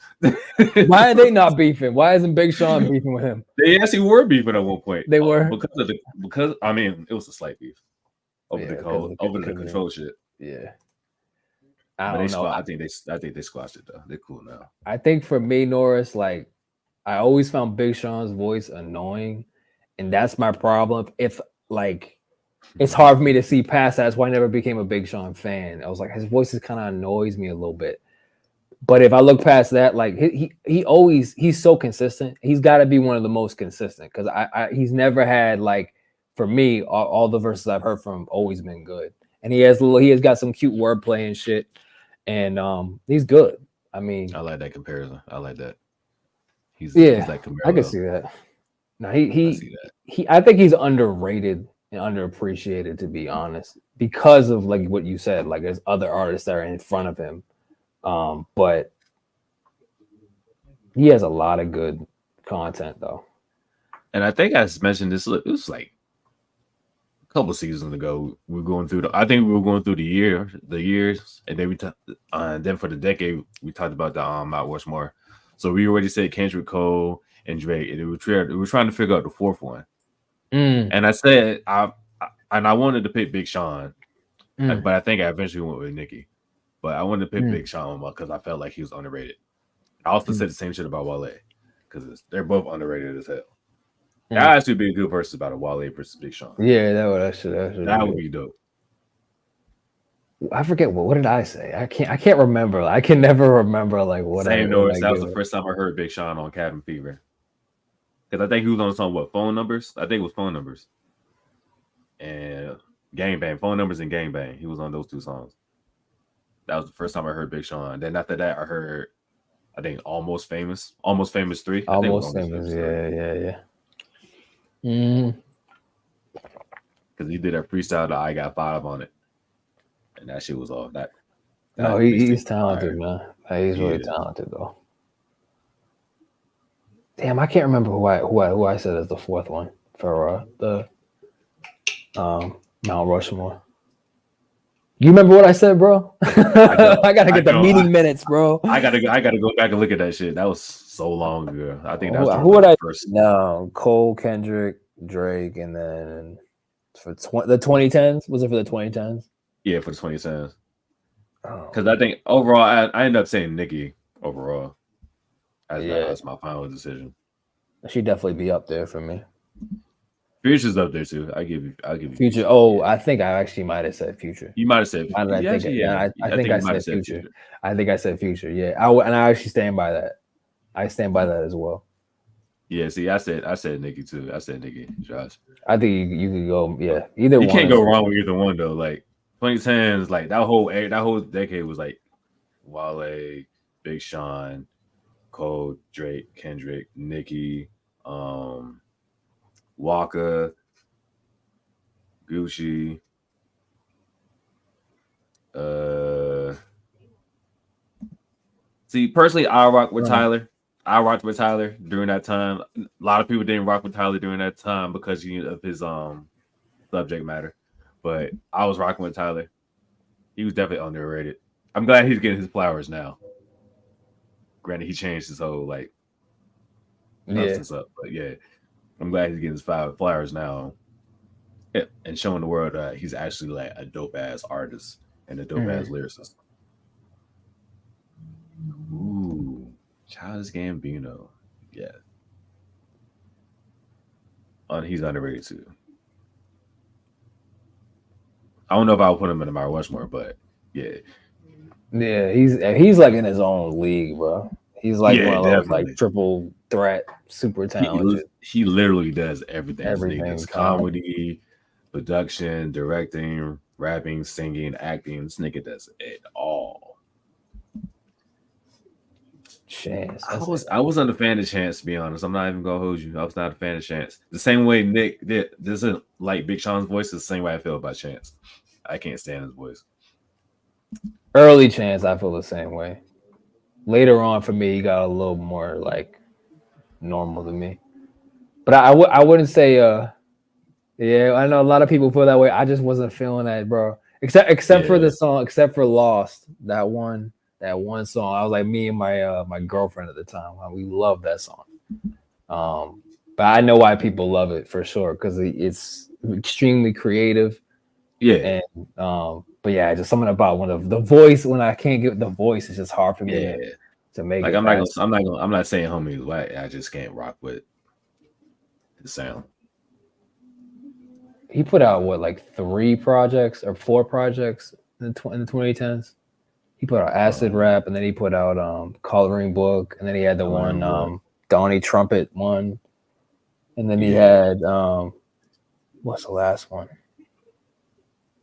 Why are they not beefing? Why isn't Big Sean beefing with him? They actually were beefing at one point. They were because I mean it was a slight beef over the Control shit. Yeah. I don't know. I think they squashed it though. They're cool now. I think for me, Norris, like I always found Big Sean's voice annoying, and that's my problem. If like it's hard for me to see past that. That's why I never became a Big Sean fan. I was like, his voice just kind of annoys me a little bit. But if I look past that, like he's so consistent. He's got to be one of the most consistent because he's never had like for me all the verses I've heard from him always been good. And he has got some cute wordplay and shit. And he's good. I mean, I like that comparison. I like that. He's like Camaro. I can see that. No, I see that. I think he's underrated and underappreciated, to be honest, because of like what you said. Like there's other artists that are in front of him, but he has a lot of good content though. And I think I mentioned this. It was like a couple seasons ago. We were going through I think we were going through the years, and then then for the decade we talked about the Mount Rushmore. So we already said Kendrick, Cole, and Drake, and we were trying to figure out the fourth one. And I said I wanted to pick Big Sean, but I think I eventually went with Nicki. But I wanted to pick Big Sean because I felt like he was underrated. I also said the same shit about Wale because they're both underrated as hell. That actually be a good versus about a Wale versus Big Sean. Yeah, that would be dope. I forget what did I say? I can't remember. I can never remember like what Same noise. That was the first time I heard Big Sean on Cabin Fever. Because I think he was on the song, Phone Numbers? I think it was Phone Numbers. And Gang Bang. Phone Numbers and Gang Bang. He was on those two songs. That was the first time I heard Big Sean. Then after that, I heard, I think, Almost Famous. Almost Famous 3. Almost Famous, yeah. Because he did a freestyle that I Got 5 on it. And that shit was off. He's talented, man. He's really talented, though. Damn, I can't remember who I said as the fourth one for the Mount Rushmore. You remember what I said, bro? I gotta get the meeting minutes, bro. I gotta go back and look at that shit. That was so long ago. I think that was who would I first. No, Cole, Kendrick, Drake, and then for the 2010s. Was it for the 2010s? Yeah, for the 2010s. Because I think overall, I ended up saying Nicki overall. That's my final decision. She'd definitely be up there for me. Future's up there too. I'll give you Future. Oh, I think I actually might have said Future. You might have said Future. I think I said Future. I think I said Future. Yeah, and I actually stand by that. I stand by that as well. Yeah, see, I said Nicki too. I said Nicki, Josh. I think you could go, either one. You can't go wrong with either one though. Like 2010s, like that whole decade was like Wale, Big Sean, Cole, Drake, Kendrick, Nicki, Walker, Gucci. See, personally, I rock with Tyler. I rocked with Tyler during that time. A lot of people didn't rock with Tyler during that time because of his subject matter. But I was rocking with Tyler. He was definitely underrated. I'm glad he's getting his flowers now. Granted, he changed his whole substance up, but yeah, I'm glad he's getting his flowers now, and showing the world that he's actually like a dope ass artist and a dope ass lyricist. Ooh, Childish Gambino, yeah, he's underrated too. I don't know if I'll put him in Mount Rushmore, but yeah. Yeah, he's like in his own league, bro. He's like one of those like triple threat, super talented. He literally does everything. Everything. Comedy, production, directing, rapping, singing, acting. This nigga does it all. Chance. I wasn't a fan of Chance, to be honest. I'm not even gonna hold you. I was not a fan of Chance. The same way Nick doesn't like Big Sean's voice, the same way I feel about Chance. I can't stand his voice. Early Chance, I feel the same way. Later on, for me, he got a little more like normal to me. But I wouldn't say yeah, I know a lot of people feel that way. I just wasn't feeling that, bro. Except for the song, except for Lost, that one song. I was like, me and my girlfriend at the time, we loved that song. But I know why people love it for sure, because it's extremely creative. Yeah. And but yeah, just something about when the voice, when I can't get the voice, it's just hard for me to make like it. I'm not saying homie white. I just can't rock with the sound. He put out like 3 projects or 4 projects in the 2010s. He put out Acid Rap, and then he put out Coloring Book, and then he had the one Donnie Trumpet one, and then he had what's the last one?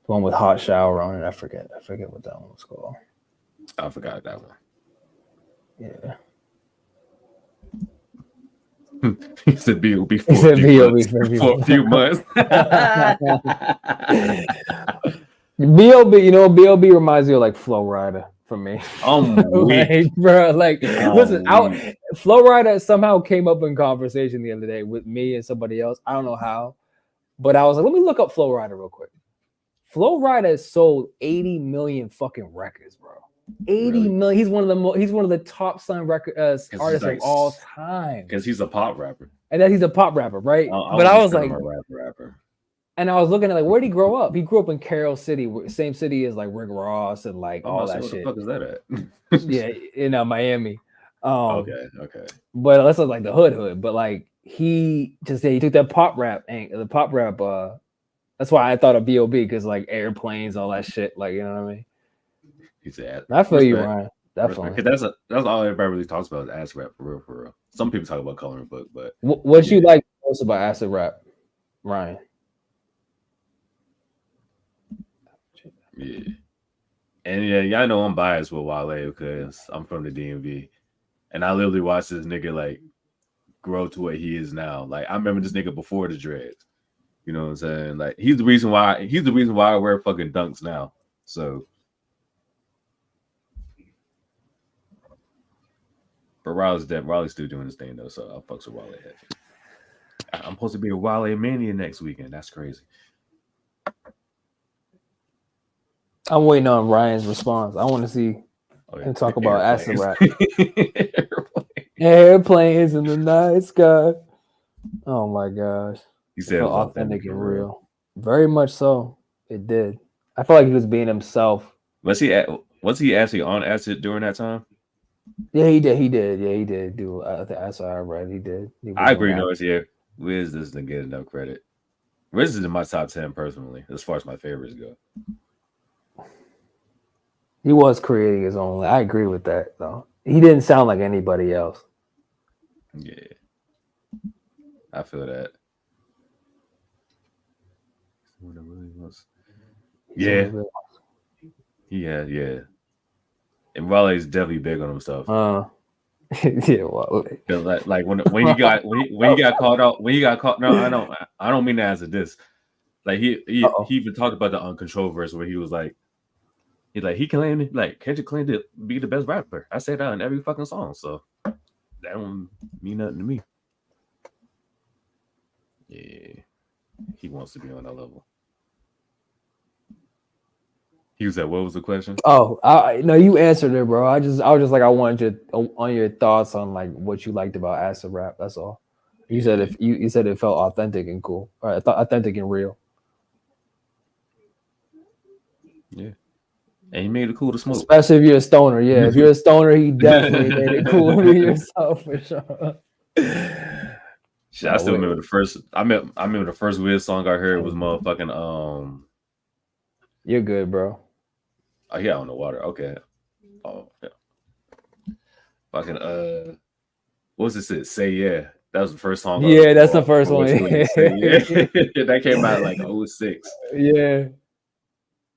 The one with Hot Shower on it. I forget what that one was called. I forgot that one. Yeah. He said B.O.B. for a few months. B.O.B. You know, B.O.B. reminds me of like Flow Rider for me. Like, bro, like listen, Flow Rider somehow came up in conversation the other day with me and somebody else. I don't know how, but I was like, let me look up Flow Rider real quick. Flow Rider sold 80 million fucking records, bro. 80 million. He's one of the top selling record artists of all time. Because he's a pop rapper. And then he's a pop rapper, right? But I was like, a rapper. And I was looking at like, where did he grow up? He grew up in Carroll City, same city as like Rick Ross and like all that shit. What the fuck is that at? Yeah, in Miami. Okay. But that's like the hood. But like he took that pop rap. That's why I thought of B.O.B. because like airplanes, all that shit. Like, you know what I mean? He said, I feel you, Ryan. Definitely. That's all everybody really talks about is acid rap for real. Some people talk about coloring book, but what you like most about acid rap, Ryan? Yeah. And yeah, y'all know I'm biased with Wale because I'm from the DMV. And I literally watched this nigga like grow to what he is now. Like I remember this nigga before the dreads. You know what I'm saying? Like he's the reason why I wear fucking dunks now. So but Raleigh's still doing his thing though, so I'll fucks with Wale. I'm supposed to be a Wale Mania next weekend. That's crazy. I'm waiting on Ryan's response. I want to see him talk about acid rap. Airplanes in the night sky. Oh my gosh. He said it was authentic and real. Very much so. It did. I felt like he was being himself. Was he actually on acid during that time? Yeah, he did. Yeah, he did do the acid I read. He did. I agree, Norris here. Wiz doesn't get enough credit. Wiz is in my top 10 personally, as far as my favorites go. He was creating his own. I agree with that, though. He didn't sound like anybody else. Yeah. I feel that. Yeah. Yeah. And Raleigh's definitely big on himself. Yeah, well, like when he got caught out, no, I don't mean that as a diss. Like he even talked about the uncontrolled verse where he was like, he claimed like Kendrick claimed to be the best rapper. I say that in every fucking song, so that don't mean nothing to me. Yeah, he wants to be on that level. He was like, what was the question? Oh, no, you answered it, bro. I was just like, I wanted your thoughts on like what you liked about acid rap. That's all. You said you said it felt authentic and cool, or authentic and real. Yeah, and he made it cool to smoke, especially if you're a stoner. Yeah, if you're a stoner, he definitely made it cool to be yourself for sure. Shit, I still remember the first. I remember the first Wiz song I heard was motherfucking You're good, bro. Oh yeah, on the water. Okay. Oh yeah. Fucking what was it? Say Yeah. That was the first song. Yeah, that's the first one. Yeah. That came out like 06. Yeah.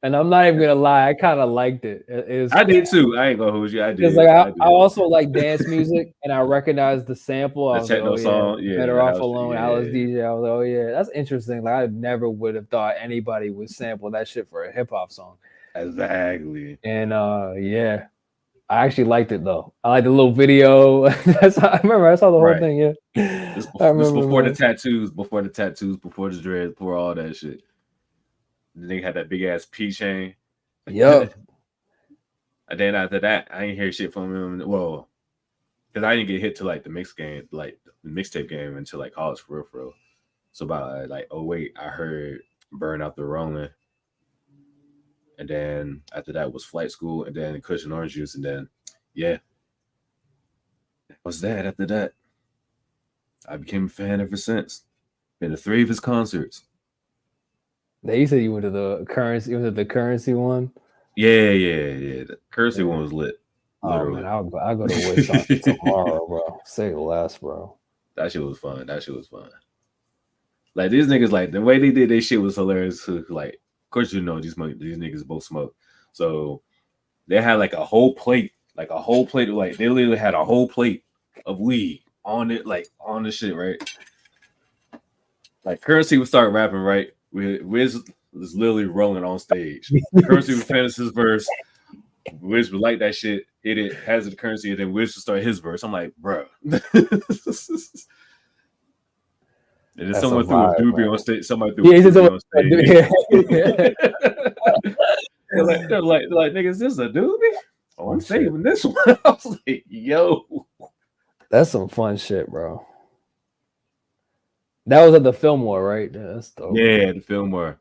And I'm not even gonna lie, I kind of liked it. I did too. I ain't gonna hold you. I did. Because like I also like dance music, and I recognized the sample. I was techno like, song. Yeah, Better Off Alone. Alice DJ. I was like, oh yeah, that's interesting. Like I never would have thought anybody would sample that shit for a hip hop song. Exactly. And yeah, I actually liked it though. I liked the little video. I remember I saw the whole thing. Yeah, this before the tattoos, before the dreads, before all that shit. They had that big ass P chain. Yep. And then after that, I ain't hear shit from him. Well, because I didn't get hit to like the mixtape game until like college for real. So about like 08, I heard Burn Out the Rolling. And then after that was Flight School, and then Cushion Orange Juice, and then what's that? After that, I became a fan ever since. Been to 3 of his concerts. You said you went to the Currency. Was it the Currency one? Yeah. The Currency one was lit. Literally. Oh man, I'll go to Woodstock tomorrow, bro. Say less, bro. That shit was fun. Like these niggas, like the way they did their shit was hilarious. Like, of course, you know these niggas both smoke, so they had like a whole plate like a whole plate of like they literally had a whole plate of weed on it, like on the shit, right? Like Currency would start rapping, right? Wiz was literally rolling on stage. Currency would finish his verse. Wiz would like that shit, hit it, has the Currency, and then Wiz would start his verse. I'm like, bro. And then someone threw a doobie on stage. Somebody threw a doobie on stage. they're like, nigga, is this a doobie? Oh, I'm saving this one. I was like, yo. That's some fun shit, bro. That was at the Fillmore, right? Yeah, that's dope. Yeah, the Fillmore.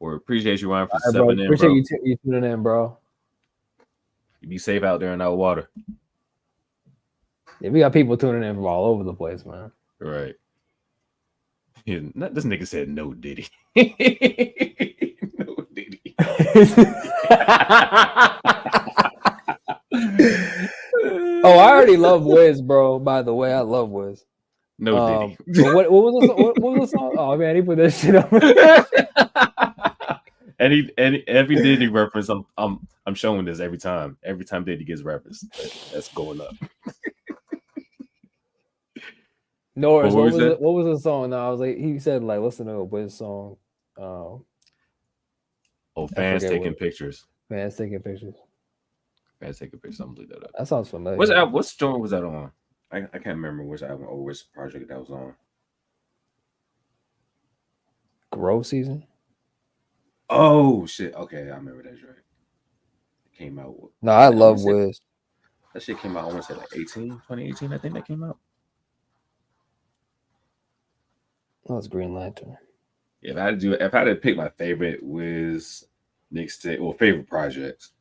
Or appreciate you, Ryan, for stepping in, appreciate you tuning in, bro. You be safe out there in that water. Yeah, we got people tuning in from all over the place, man. Right. Yeah, this nigga said no Diddy. No Diddy. Oh, I already love Wiz, bro. By the way, I love Wiz. No Diddy. What was the song? Oh man, he put that shit up. Every Diddy reference, I'm showing this every time. Every time Diddy gets referenced, that's going up. Norris, what was the song? No, I was like, he said like, listen to a Wiz song. Fans taking pictures. Fans taking pictures. Fans taking pictures. I'm gonna leave that up. That sounds familiar. What joint was that on? I can't remember which album or which project that was on. Grow Season. Oh shit! Okay, I remember that joint. It came out. No, I love Wiz. That shit came out. I want to say like 2018. I think that came out. That was Green Lantern. Yeah, if I had to pick my favorite Wiz mixtape or favorite projects,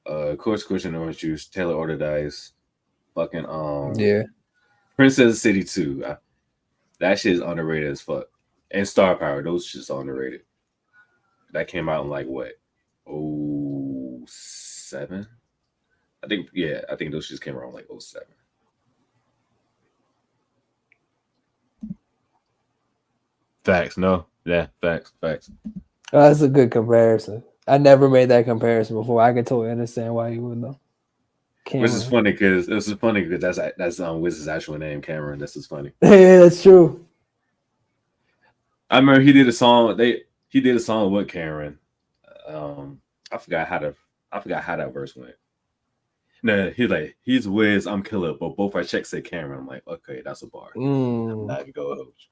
of course, Cushion Orange Juice, Taylor Order Dice, fucking Princess City 2. That shit is underrated as fuck. And Star Power, those shit's underrated. That came out in like what? 07? I think those shits came around like 07. Facts, no. Yeah, facts. Oh, that's a good comparison. I never made that comparison before. I can totally understand why you would though. Which is funny because that's Wiz's actual name, Cameron. This is funny. Yeah, that's true. I remember he did a song. He did a song with Cameron. I forgot how that verse went. No, he's Wiz, I'm Killer, but both our checks say Cameron. I'm like, okay, that's a bar. I'm not gonna go host.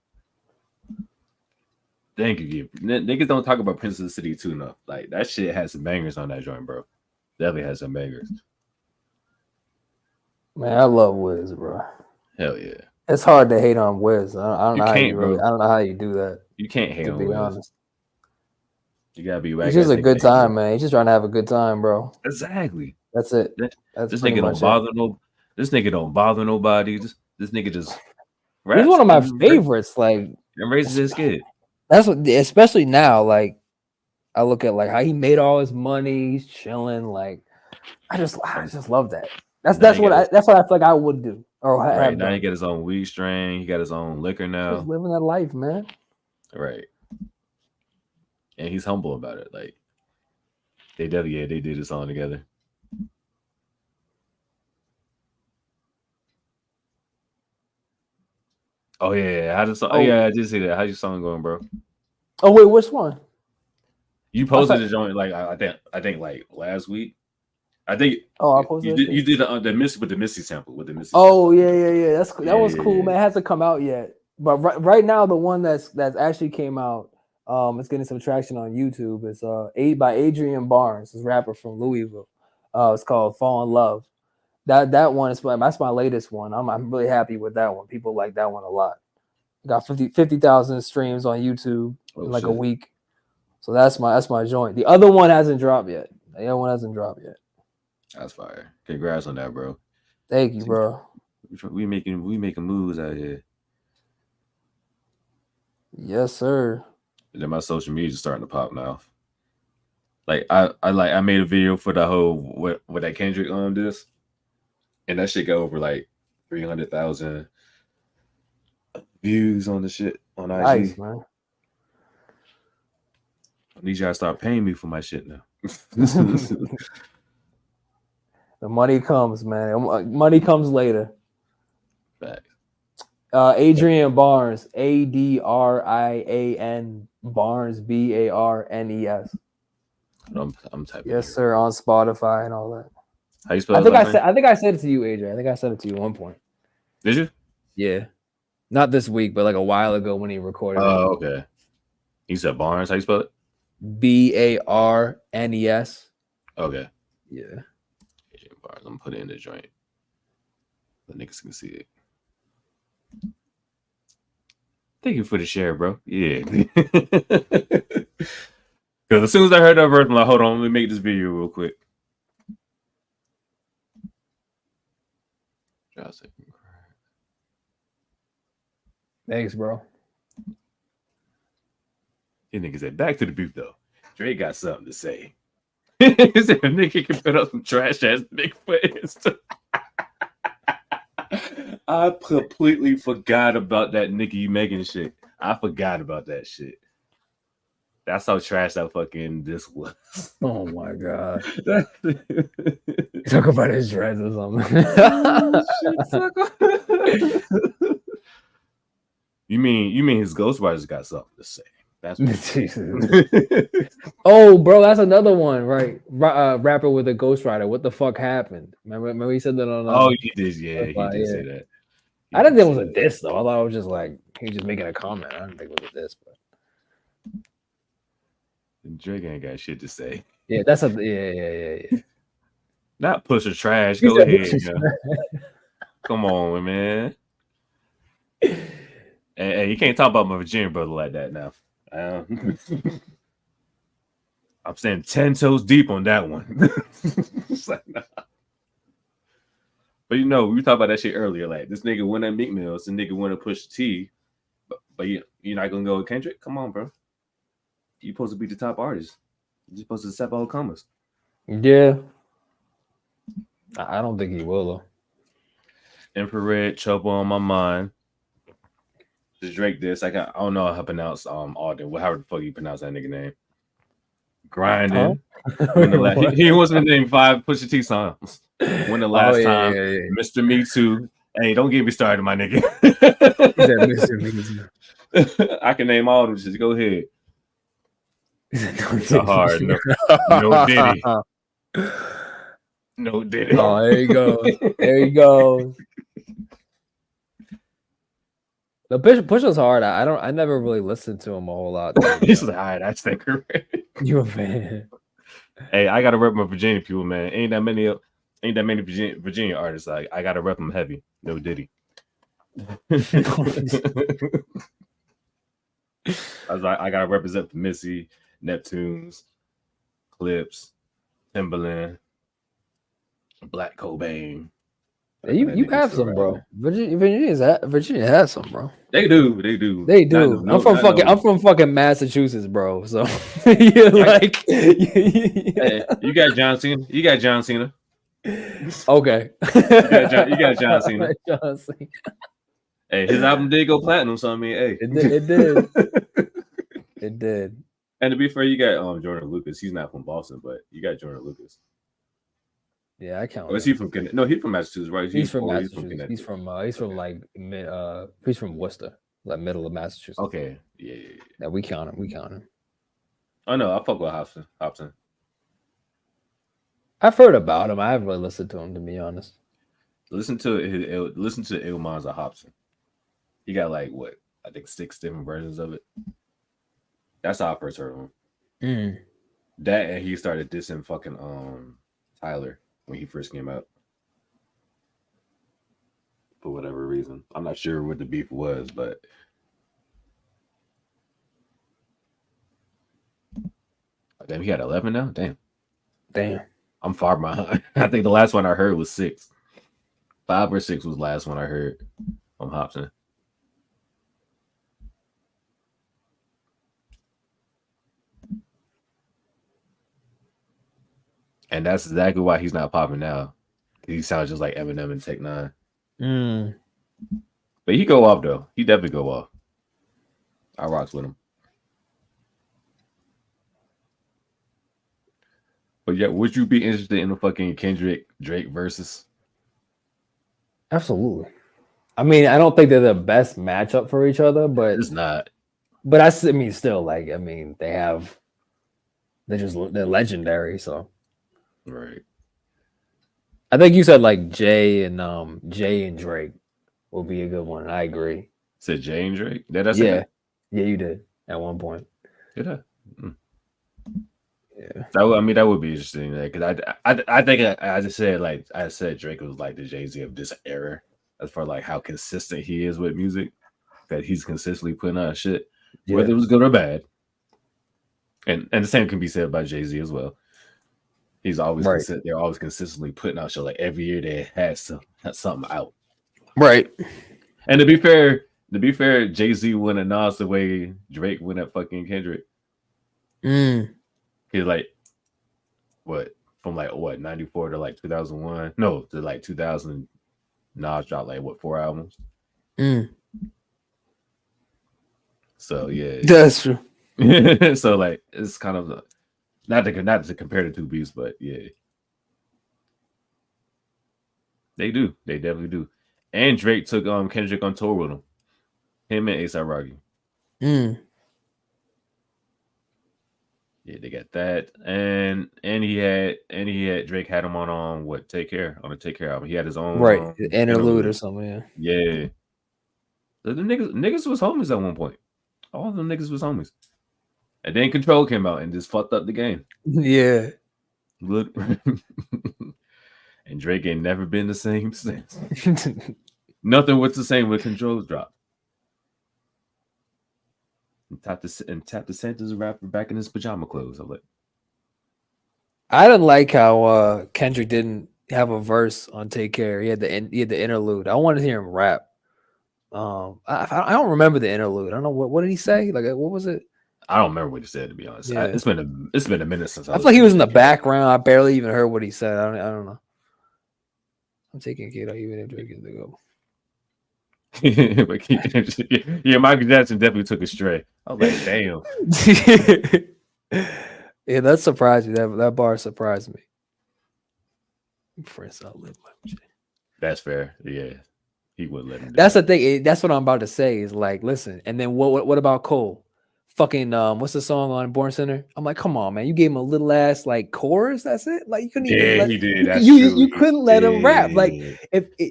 Thank you. Niggas don't talk about Princess City 2 enough. Like that shit has some bangers on that joint, bro. Definitely has some bangers. Man, I love Wiz, bro. Hell yeah. It's hard to hate on Wiz. I don't know how you do that. You can't hate on Wiz. Honest. You gotta be. It's just a good time, man. He's just trying to have a good time, bro. Exactly. That's it. This nigga don't bother This nigga don't bother nobody. This nigga just. He's one of my favorites. Like, and raises his kid. That's what, especially now. Like, I look at like how he made all his money. He's chilling. Like, I just love that. That's what I feel like I would do. Or right now, he got his own weed strain. He got his own liquor now. He's living that life, man. Right. And he's humble about it. Like, they did a song together. Oh yeah, I did see that. How's your song going, bro? Oh wait, which one? You posted a joint like I think like last week. I think. Oh, I posted. You did the Missy sample with the Missy. Oh yeah. That was cool, man. It hasn't come out yet, but right now the one that's actually came out, it's getting some traction on YouTube. It's by Adrian Barnes, this rapper from Louisville. It's called "Fall in Love." That one that's my latest one. I'm really happy with that one. People like that one a lot. Got 50,000 streams on YouTube in like a week. So that's my joint. The other one hasn't dropped yet. That's fire. Congrats on that, bro. Thank you, bro. We making moves out here. Yes, sir. And then my social media is starting to pop now. Like I made a video for the whole with that Kendrick on this. And that shit got over like 300,000 views on the shit on IG. Nice, man. I need y'all to start paying me for my shit now. The money comes, man. Money comes later. Facts. Adrian Barnes, Adrian Barnes, Barnes. I'm typing. Yes, sir. On Spotify and all that. How you spell I think I said it to you, Adrian. I think I said it to you at one point. Did you? Yeah. Not this week, but like a while ago when he recorded. Oh, okay. You said Barnes. How you spell it? Barnes. Okay. Yeah. Adrian Barnes. I'm gonna put it in the joint. The niggas can see it. Thank you for the share, bro. Yeah. Because as soon as I heard that verse, I'm like, hold on, let me make this video real quick. Thanks, bro. You niggas said, back to the beef, though. Dre got something to say. He said, a nigga can put up some trash ass Bigfoot. I completely forgot about that Nicki Megan shit. I forgot about that shit. That's how trash that fucking this was. Oh my god. Talk about his dreads or something. You mean his ghostwriters got something to say? That's what oh, bro, that's another one, right? Rapper with a ghostwriter. What the fuck happened? Remember he said that on. Oh, he did. Yeah, he did say that. I didn't think it was a diss though. I thought it was just like he was just making a comment. I didn't think it was a diss, but Drake ain't got shit to say. Yeah, that's yeah. Not push the trash. Go ahead. Come on, man. Hey, you can't talk about my Virginia brother like that now. I'm standing 10 toes deep on that one. Like, nah. But we talked about that shit earlier. Like, this nigga went at Meek Mill, this nigga went to Push T, but you're not gonna go with Kendrick? Come on, bro. You're supposed to be the top artist. You're supposed to accept all comers. Yeah. I don't think he will though. Infrared, Trouble on My Mind. Just Drake this. I don't know how to pronounce Alden. However the fuck you pronounce that nigga name. Grinding. Huh? He wants to name 5 Pusha T songs. When the last time? Yeah. Mr. Me Too. Hey, don't get me started, my nigga. I can name all of them. Just go ahead. It's hard. No Diddy. No Diddy. Oh, there you go. There you go. The Pusha's hard. I never really listened to him a whole lot. He's like, all right, that's that correct. You a fan? Hey, I gotta rep my Virginia people, man. Ain't that many Virginia artists. I gotta rep them heavy. No Diddy. I gotta represent the Missy, Neptunes, Clips, Timberland, Black Cobain. You have some, bro. Virginia has some, bro. They do. I'm from fucking Massachusetts, bro. So you're like, hey, you got John Cena. Okay. you got John Cena. Hey, his album did go platinum, so I mean, hey, it did. It did. And to be fair, you got Jordan Lucas. He's not from Boston, but you got Jordan Lucas. Yeah, I count. Or is he from Connecticut? No, he's from Massachusetts, right? He's from Massachusetts. He's from he's from Worcester, like middle of Massachusetts. Okay. Yeah. Yeah, we count him. Oh no, I fuck with Hobson. I've heard about him. I haven't really listened to him, to be honest. Listen to the Ill Minds of Hobson. He got like what? I think 6 different versions of it. That's how I first heard of him. That and he started dissing fucking Tyler when he first came out. For whatever reason. I'm not sure what the beef was, but damn, he got 11 now? Damn. I'm far behind. I think the last one I heard was 6. 5 or 6 was the last one I heard from Hobson. And that's exactly why he's not popping now. He sounds just like Eminem and Tech 9. But he go off though. He definitely go off. I rocks with him. But yeah, would you be interested in a fucking Kendrick Drake versus? Absolutely. I mean, I don't think they're the best matchup for each other, but it's not. But I mean, still, like, I mean, they're legendary. So, right. I think you said like Jay and Drake will be a good one. I agree. Said Jay and Drake. Did I say that? Yeah, you did at one point. Did I? Yeah. That would be interesting. Because I think I just said Drake was like the Jay-Z of this era as far like how consistent he is with music. That he's consistently putting out shit, whether it was good or bad. And the same can be said about Jay-Z as well. He's always they're always consistently putting out shit. Like every year they had something out. Right. And to be fair, Jay-Z went at Nas the way Drake went at fucking Kendrick. He's like, from 94 to like 2001? No, to like 2000. Nas dropped like 4 albums? So yeah, that's true. So like it's kind of not to compare the two beats, but yeah, they definitely do. And Drake took Kendrick on tour with him and A$AP Rocky. Yeah, they got that, and he had Drake had him on Take Care on the Take Care album. He had his own interlude or something. Yeah. The niggas was homies at one point. All of them niggas was homies. And then Control came out and just fucked up the game. Yeah. And Drake ain't never been the same since. Nothing was the same with Control's drop. And Tap the Santa's rapper back in his pajama clothes. I didn't like how Kendrick didn't have a verse on Take Care. He had the interlude. I wanted to hear him rap. I don't remember the interlude. I don't know what did he say? Like, what was it? I don't remember what he said, to be honest. Yeah. It's been a minute since I feel like he was in the background. I barely even heard what he said. I don't know. I'm taking Kid out even if Drake is the go. Yeah, Michael Jackson definitely took a stray. I was like, damn. Yeah, that surprised me. That bar surprised me. Prince outlived my. That's fair. Yeah, he wouldn't let him. That's the thing. That's what I'm about to say. Is like, listen, and then what about Cole? Fucking what's the song on Born Center? I'm like, come on, man, you gave him a little ass like chorus. That's it. Like you couldn't even. He did. That's you couldn't let him rap. Like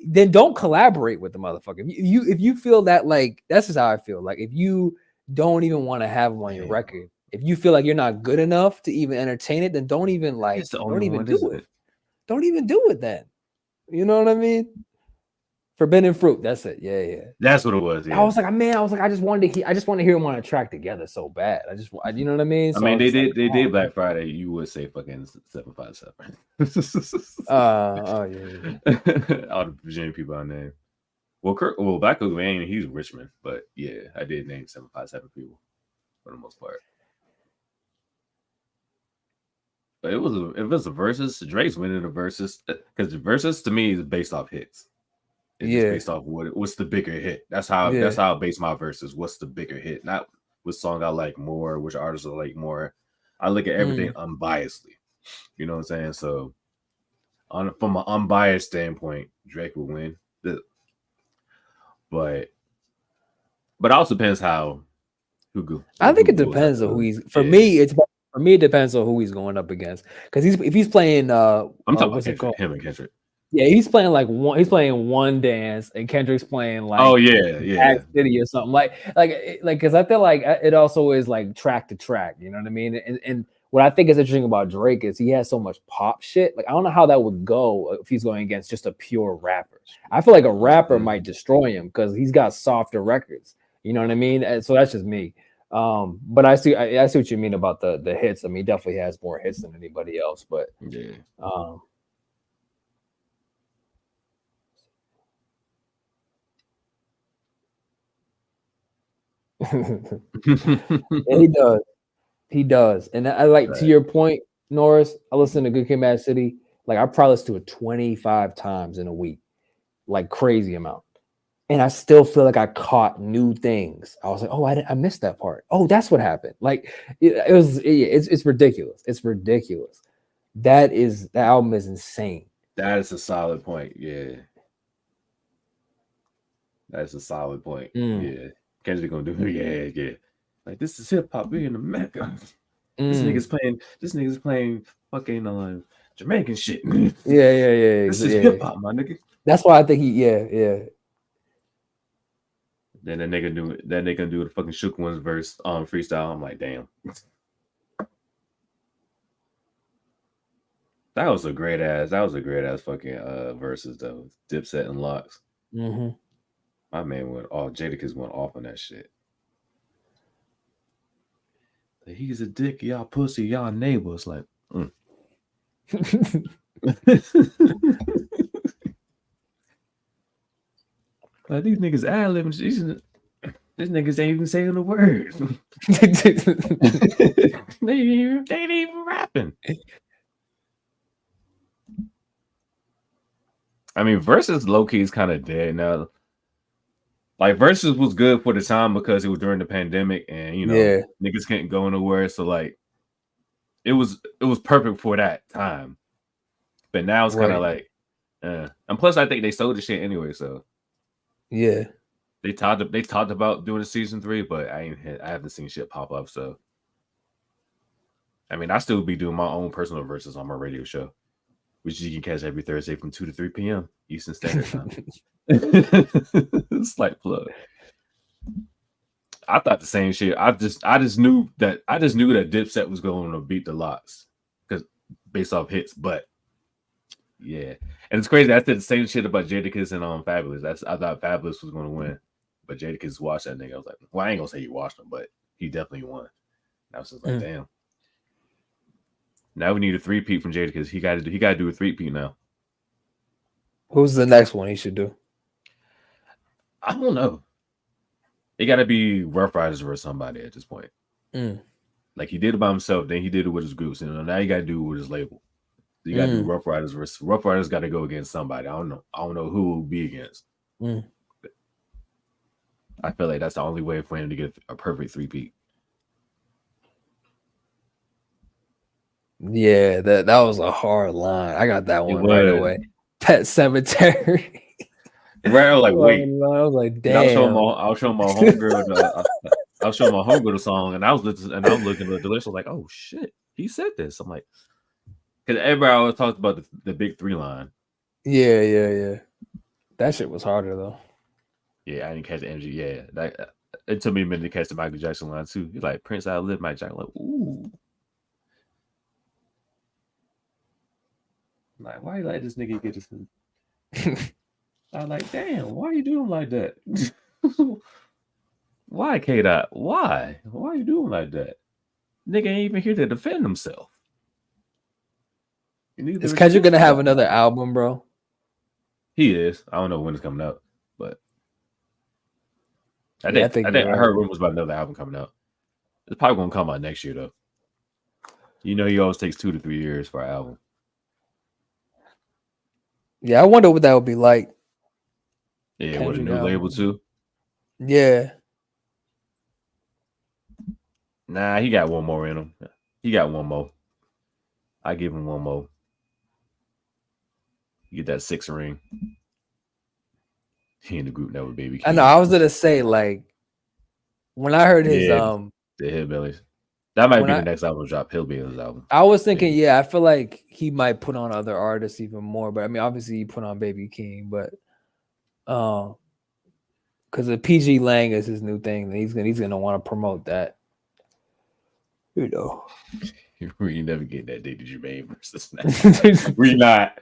then don't collaborate with the motherfucker. If you feel that, like, that's just how I feel. Like if you don't even want to have him on your record, if you feel like you're not good enough to even entertain it, then don't even do it. Don't even do it then. You know what I mean? Forbidden Fruit. That's it. Yeah. That's what it was. Yeah. I was like, I just wanted to hear them on a track together so bad. You know what I mean? So I mean, they did Black Friday. You would say fucking 757. Oh yeah. All the Virginia people I named. Well, Black Cook Man, he's Richmond, but yeah, I did name 757 people for the most part. But it was a versus. Drake's winning the versus because the versus to me is based off hits. It's based off what's the bigger hit. That's how I base my verses. What's the bigger hit? Not which song I like more, which artists I like more. I look at everything unbiasedly. You know what I'm saying? So, from an unbiased standpoint, Drake will win. But it also depends how I think it depends on who he's. For me, it depends on who he's going up against. Because if he's playing, I'm talking about Kendrick, him and Kendrick. Yeah, he's playing one dance, and Kendrick's playing like Act City or something like because I feel like it also is like track to track. You know what I mean? And what I think is interesting about Drake is he has so much pop shit. Like I don't know how that would go if he's going against just a pure rapper. I feel like a rapper might destroy him because he's got softer records. You know what I mean? And so that's just me. But I see what you mean about the hits. I mean, he definitely has more hits than anybody else. But yeah. He does. And I like to your point, Norris, I listen to Good Kid, Mad City. Like I probably listen to it 25 times in a week, like crazy amount. And I still feel like I caught new things. I was like, oh, I missed that part. Oh, that's what happened. Like it's ridiculous. It's ridiculous. That album is insane. That is a solid point. Yeah. That's a solid point. Yeah. Kendrick gonna do it. Yeah. Like, this is hip hop. We in America. This nigga's playing fucking Jamaican shit. Yeah. This is hip hop, my nigga. That's why I think yeah. Then that nigga do the fucking Shook Ones verse on freestyle. I'm like, damn. That was a great ass fucking verses though. Dipset and Locks. Mm-hmm. My man went off. Jadakiss went off on that shit. He's a dick, y'all pussy, y'all neighbors. Like, like, these niggas ad-libbing. These niggas ain't even saying the words. they ain't even rapping. I mean, Versus low-key is kind of dead now. Like, Versus was good for the time because it was during the pandemic and, niggas couldn't go nowhere. So, like, it was perfect for that time. But now it's kind of like, and plus I think they sold the shit anyway, so. Yeah. They talked about doing a season 3, but I haven't seen shit pop up, so. I mean, I still be doing my own personal verses on my radio show, which you can catch every Thursday from 2 to 3 p.m. Eastern Standard Time. Slight plug. I thought the same shit. I just knew that Dipset was going to beat the Locks because based off hits, but yeah. And it's crazy. I said the same shit about Jadakiss and Fabulous. I thought Fabulous was going to win, but Jadakiss watched that nigga. I was like, well, I ain't gonna say he watched him, but he definitely won. And I was just like, damn. Now we need a 3-peat from Jadakiss. He got to do a 3-peat now. Who's the next one he should do? I don't know. It got to be Rough Riders versus somebody at this point. Like, he did it by himself, then he did it with his groups, and now you got to do it with his label. You got to do Rough Riders versus Rough Riders. Got to go against somebody. I don't know who it will be against. I feel like that's the only way for him to get a perfect 3-peat. Yeah, that was a hard line. I got that one right away. Pet Cemetery. Right, I was like, wait. I was like, damn. I'll show my homegirl the song, and I was looking at the list. I was like, oh shit, he said this. I'm like, because everybody always talks about the big 3 line. Yeah. That shit was harder though. Yeah, I didn't catch the energy. Yeah, it took me a minute to catch the Michael Jackson line too. He's like, Prince outlived Michael Jackson. Like, ooh. Like, why you let this nigga get this? I was like, damn, why you doing like that? Why, K-Dot? Why? Why you doing like that? Nigga ain't even here to defend himself. Is Kendrick gonna have another album, bro? He is. I don't know when it's coming out, but I think I heard rumors about another album coming out. It's probably gonna come out next year though. He always takes 2 to 3 years for an album. Yeah, I wonder what that would be like. Yeah, Kendrick with a new label too. Yeah. Nah, he got one more in him. He got one more. I give him one more. You get that 6 ring. He in the group now with Baby King. I know. I was gonna say, like, when I heard his the Hillbillies. That might be the next album drop, Hillbillies album. I was thinking, I feel like he might put on other artists even more. But I mean, obviously he put on Baby King, but because the PG Lang is his new thing, he's gonna want to promote that. You know. We never get that Diddy Jermaine versus that. we not.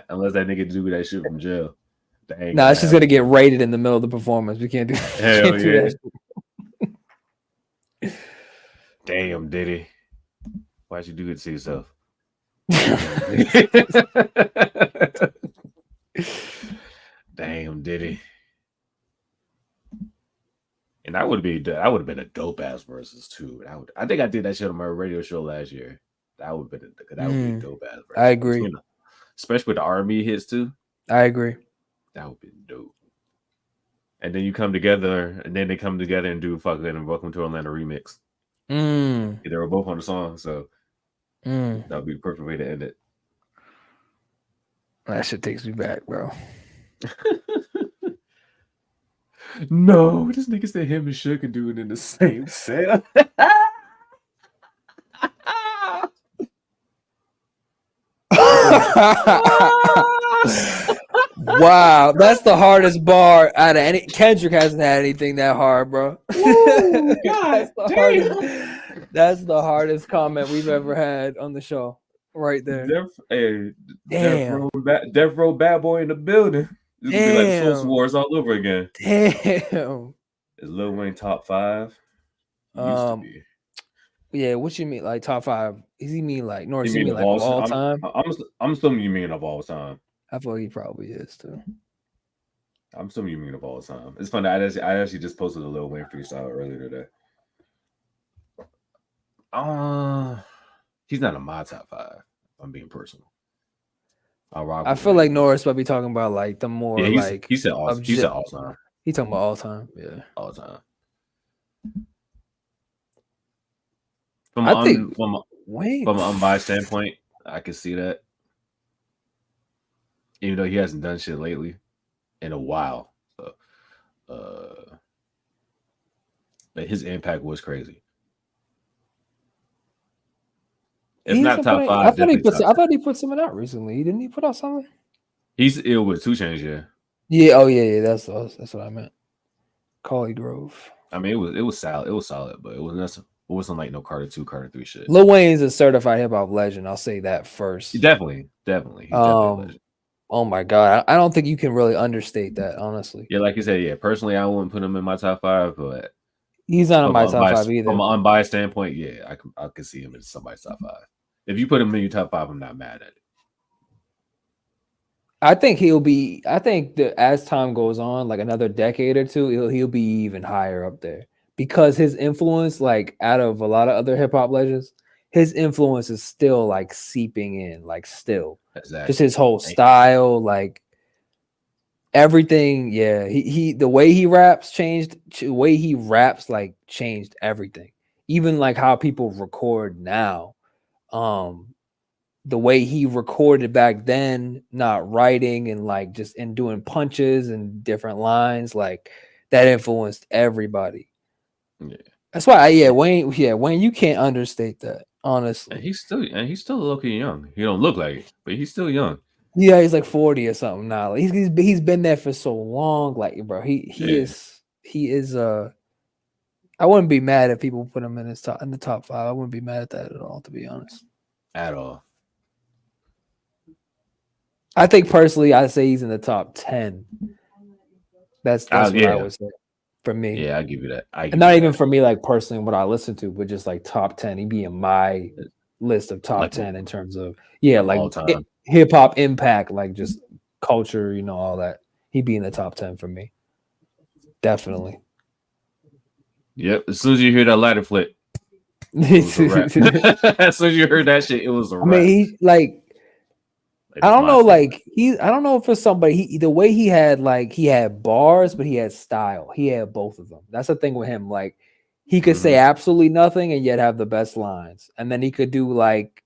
Unless that nigga do that shit from jail. Nah, it's just gonna get rated in the middle of the performance. We can't do that. Damn, Diddy. Why'd you do it to yourself? Damn, Diddy. And that would have been a dope ass versus too. I think I did that shit on my radio show last year. That would be a dope ass versus. I agree. Especially with the R&B hits too. I agree. That would be dope. And then you come together, and then they come together and do fucking Welcome to Atlanta remix. They were both on the song, so that would be the perfect way to end it. That shit takes me back, bro. No, this nigga said him and Suge could do it in the same cell. Wow, that's the hardest bar out of any. Kendrick hasn't had anything that hard, bro. Ooh, God, that's the hardest comment we've ever had on the show, right there. Death Row bad boy in the building. This would be like Source Wars all over again. Damn. Is Lil Wayne top 5? Used to be. Yeah, what you mean, like top 5? Is he mean like Norris? You mean like of all time? I'm assuming you mean of all time. I feel like he probably is too. I'm assuming you mean of all time. It's funny. I actually just posted a Lil Wayne freestyle earlier today. He's not in my top 5. If I'm being personal. I feel like Norris might be talking about like the more like he said all time. He talking about all time, yeah, all time. From an unbiased standpoint, I can see that. Even though he hasn't done shit lately in a while. So, but his impact was crazy. If not top 5, I thought he put something out recently. Didn't he put out something? He's ill with 2 Chainz, yeah. Yeah, oh yeah, that's what I meant. Collie Grove. I mean, it was solid, but it wasn't like no Carter 2, Carter 3 shit. Lil Wayne's a certified hip hop legend. I'll say that first. Definitely. He's definitely a legend. Oh my God, I don't think you can really understate that, honestly. Yeah, like you said, yeah. Personally, I wouldn't put him in my top 5, but he's not in my top 5 either. From an unbiased standpoint, yeah, I can see him in somebody's top 5. If you put him in your top 5, I'm not mad at it. I think that as time goes on, like another decade or two, he'll be even higher up there because his influence, like out of a lot of other hip hop legends, his influence is still like seeping in, like still. Exactly. Just his whole style, like everything. Yeah, he the way he raps changed. The way he raps like changed everything. Even like how people record now. The way he recorded back then, not writing and like just and doing punches and different lines, like that influenced everybody. Yeah, that's why. Wayne, you can't understate that, honestly. And he's still low-key young. He don't look like it, but he's still young. Yeah, he's like 40 or something now. Like he's been there for so long. Like, bro, he is. I wouldn't be mad if people put him in the top 5. I wouldn't be mad at that at all, to be honest. At all. I think personally, I'd say he's in the top 10. That's what I would say for me. Yeah, I give you that. And not even for me, like personally, what I listen to, but just like top 10. He'd be in my list of top 10 in terms of like hip hop impact, like just culture, all that. He'd be in the top 10 for me. Definitely. Yep. As soon as you hear that ladder flip, as soon as you heard that shit, it was a rap. I mean, he like. I don't know, I don't know if it's somebody the way he had bars, but he had style. He had both of them. That's the thing with him. Like he could say absolutely nothing and yet have the best lines. And then he could do like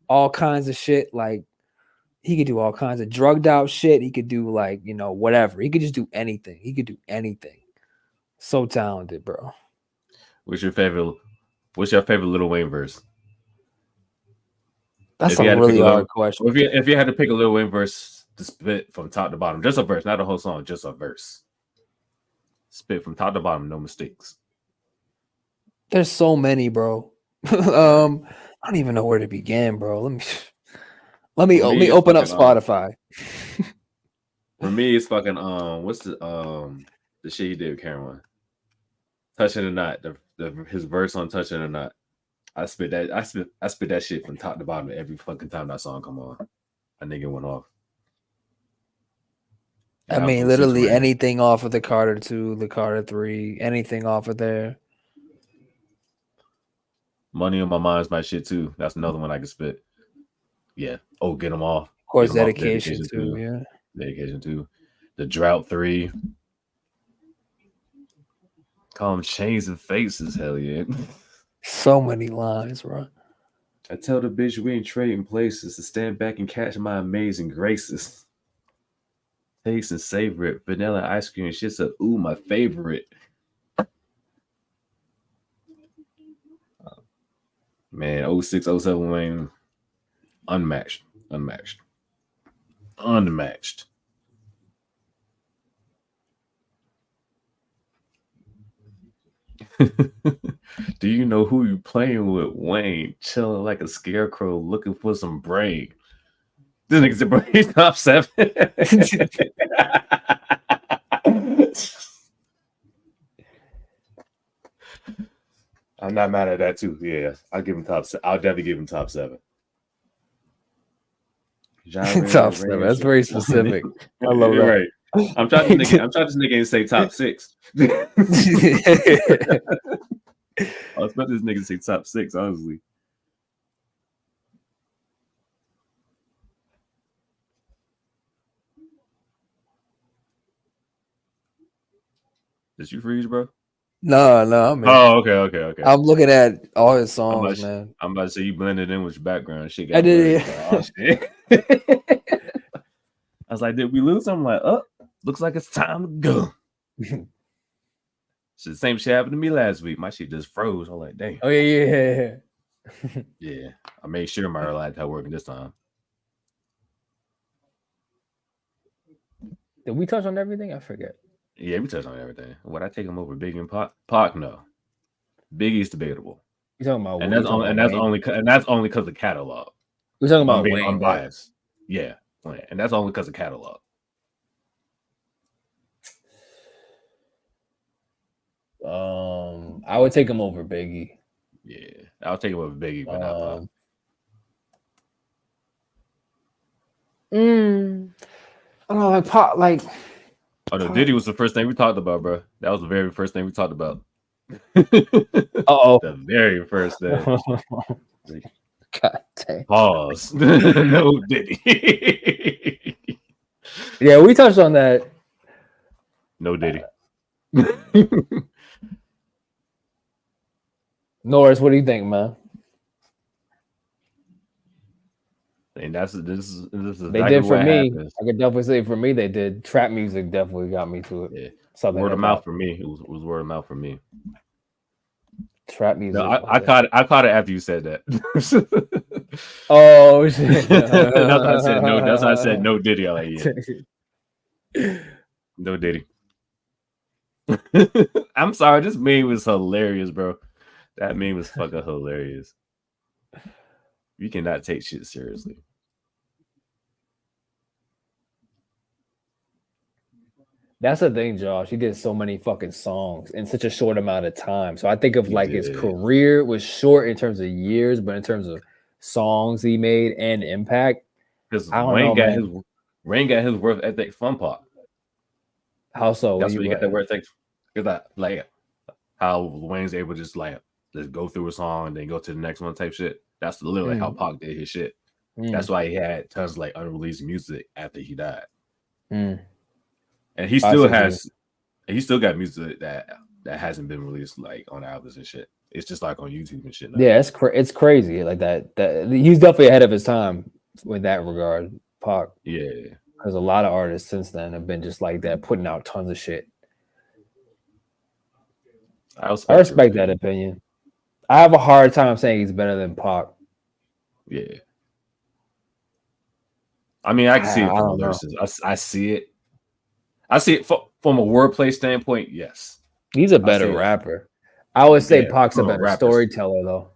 all kinds of shit. Like he could do all kinds of drugged out shit. He could do like, whatever. He could just do anything. He could do anything. So talented, bro. What's your favorite Lil Wayne verse? That's a really hard question. If you had to pick a Lil Wayne verse to spit from top to bottom, just a verse, not a whole song, just a verse. Spit from top to bottom, no mistakes. There's so many, bro. I don't even know where to begin, bro. Let me open up Spotify. For me, it's fucking what's the shit he did with Cameron? Touching the Knot, his verse on Touching the Knot. I spit that shit from top to bottom every fucking time that song come on. That nigga went off. I mean, literally anything off of the Carter 2, the Carter 3, anything off of there. Money on My Mind's my shit too. That's another one I can spit. Yeah. Oh, Get Them Off. Of course, Dedication too. Yeah. Dedication too. The Drought 3. Call them Chains and Faces. Hell yeah. So many lines, bro. I tell the bitch we ain't trading places to stand back and catch my amazing graces. Taste and savor it. Vanilla ice cream. Shit said, ooh, my favorite. Man, 06, 07 Wayne. Unmatched. Do you know who you playing with? Wayne, chilling like a scarecrow, looking for some brain. This nigga's a brain top 7. I'm not mad at that too. Yeah, I'll give him top. I'll definitely give him top 7. Top 7. That's very specific. I love that. Right. I'm trying this nigga and say top 6. I was about this nigga to say top 6, honestly. Did you freeze, bro? No. Okay. I'm looking at all his songs, man. I'm about to say you blended in with your background. Shit. I did. I was like, did we lose? I'm like, looks like it's time to go. So the same shit happened to me last week. My shit just froze. I'm like, dang. Oh yeah. Yeah. I made sure my relied had working this time. Did we touch on everything? I forget. Yeah, we touched on everything. Would I take him over Biggie and Pac? Pac, no. Biggie's debatable. You talking about? And that's only because of catalog. We're talking about being Wayne, unbiased. Right? Yeah, and that's only because of catalog. I would take him over Biggie. Yeah, I'll take him over Biggie, but not Pac. I don't know, like Pac, like. Oh no, Diddy was the first thing we talked about, bro. That was the very first thing we talked about. The very first thing. God dang. Pause. No Diddy. Yeah, we touched on that. No Diddy. Norris, what do you think, man? And this is they did for me. Happens. I could definitely say for me they did. Trap music definitely got me to it. Yeah. Word of mouth for me. It was word of mouth for me. Trap music. No, I caught it after you said that. Oh shit. That's why I said no. That's why I said no Diddy. I'm like, yeah. No Diddy. I'm sorry, this meme was hilarious, bro. That meme was fucking hilarious. You cannot take shit seriously. That's the thing, Josh. He did so many fucking songs in such a short amount of time. So I think of his career was short in terms of years, but in terms of songs he made and impact. Because Wayne got his worth ethic from Pac. How so? That's where you get that worth ethic. Because like how Wayne's able to just like let's go through a song and then go to the next one type shit. That's literally how Pac did his shit. That's why he had tons of like unreleased music after he died. And he still got music that hasn't been released like on albums and shit. It's just like on YouTube and shit now. Yeah, it's crazy like that. He's definitely ahead of his time with that regard, Pac. Yeah, because a lot of artists since then have been just like that, putting out tons of shit. I respect that opinion. I have a hard time saying he's better than Pac. Yeah, I mean, I can see it from verses. I see it. I see it from a wordplay standpoint. Yes, he's a better rapper. I would say Pac's a better storyteller, though.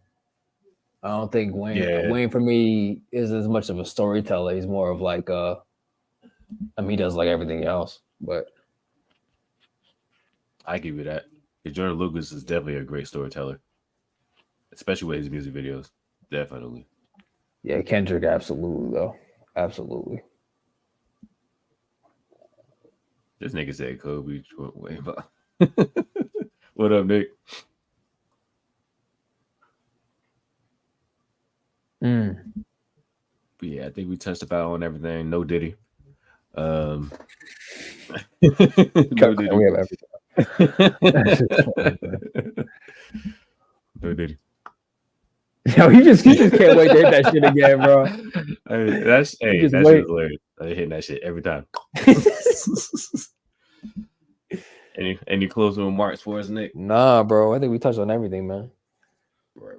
I don't think Wayne. Yeah. Wayne for me is as much of a storyteller. He's more of like he does like everything else. But I give you that. Jordan Lucas is definitely a great storyteller, especially with his music videos. Definitely. Yeah, Kendrick, absolutely though. Absolutely. This nigga said Kobe. What up, Nick? But yeah, I think we touched about on everything. No Diddy. No Diddy. We have everything. No Diddy. Yo, he just can't wait to hit that shit again, bro. That shit is hilarious. I hit that shit every time. Any closing remarks for us, Nick? Nah, bro. I think we touched on everything, man. Right.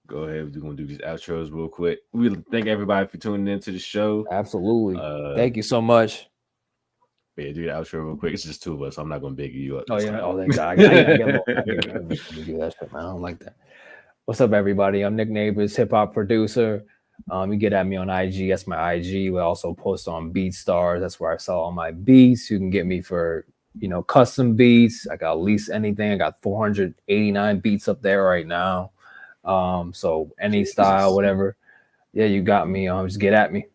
Go ahead. We're gonna do these outros real quick. We thank everybody for tuning into the show. Absolutely. Thank you so much. Yeah, do the outro real quick. It's just two of us, so I'm not gonna big you up. Oh yeah. Oh, thank God. I get do that shit, man. I don't like that. What's up, everybody? I'm Nick Neighbors, hip hop producer. You get at me on IG. That's my IG. We also post on BeatStars. That's where I sell all my beats. You can get me for custom beats. I got at least anything. I got 489 beats up there right now. So any style, whatever. Yeah, you got me. Just get at me.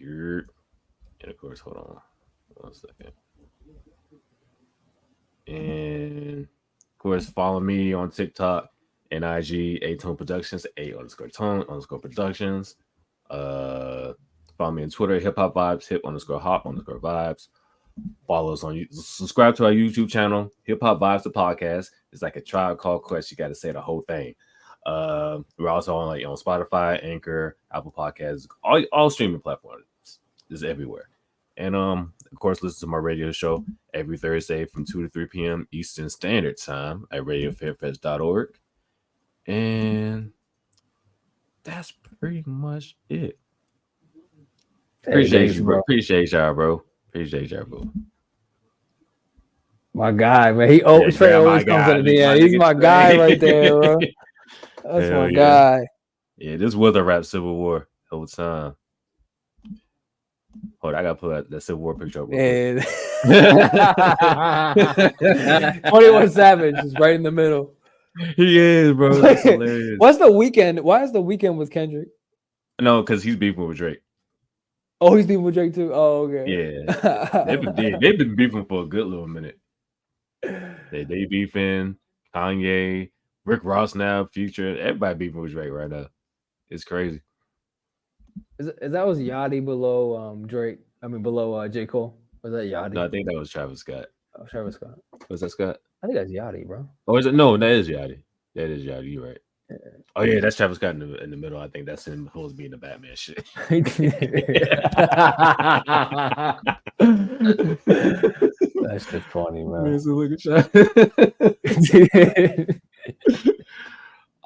And of course, hold on 1 second. And of course, follow me on TikTok and IG, A-Tone Productions, A_Tone_Productions. Follow me on Twitter, Hip Hop Vibes, hip_hop_vibes. Follow us on YouTube. Subscribe to our YouTube channel, Hip Hop Vibes, the podcast. It's like a Tribe Called Quest. You got to say the whole thing. We're also on Spotify, Anchor, Apple Podcasts, all streaming platforms. Is everywhere. And of course, listen to my radio show every Thursday from 2 to 3 p.m. Eastern Standard Time at radiofairfest.org. And that's pretty much it. Appreciate you, bro. Appreciate y'all, bro. My guy, man. He always comes at the end. He's my guy right there, bro. That's my guy. Yeah, this was a rap Civil War the whole time. Hold on, I gotta pull out that Civil War picture up. 21 Savage is right in the middle. He is, bro. That's hilarious. What's the weekend? Why is the weekend with Kendrick? No, because he's beefing with Drake. Oh, he's beefing with Drake too. Oh, okay. Yeah, they've been beefing for a good little minute. They beefing. Kanye, Rick Ross now, Future. Everybody beefing with Drake right now. It's crazy. Is that was Yachty below Drake? I mean below J. Cole? Was that Yachty? No, I think that was Travis Scott. Oh, Travis Scott. Was that Scott? I think that's Yachty, bro. Oh, is it? No, that is Yachty. That is Yachty. You're right. Yeah. Oh yeah, that's Travis Scott in the middle. I think that's him supposed to be in the Batman shit. That's just funny, man.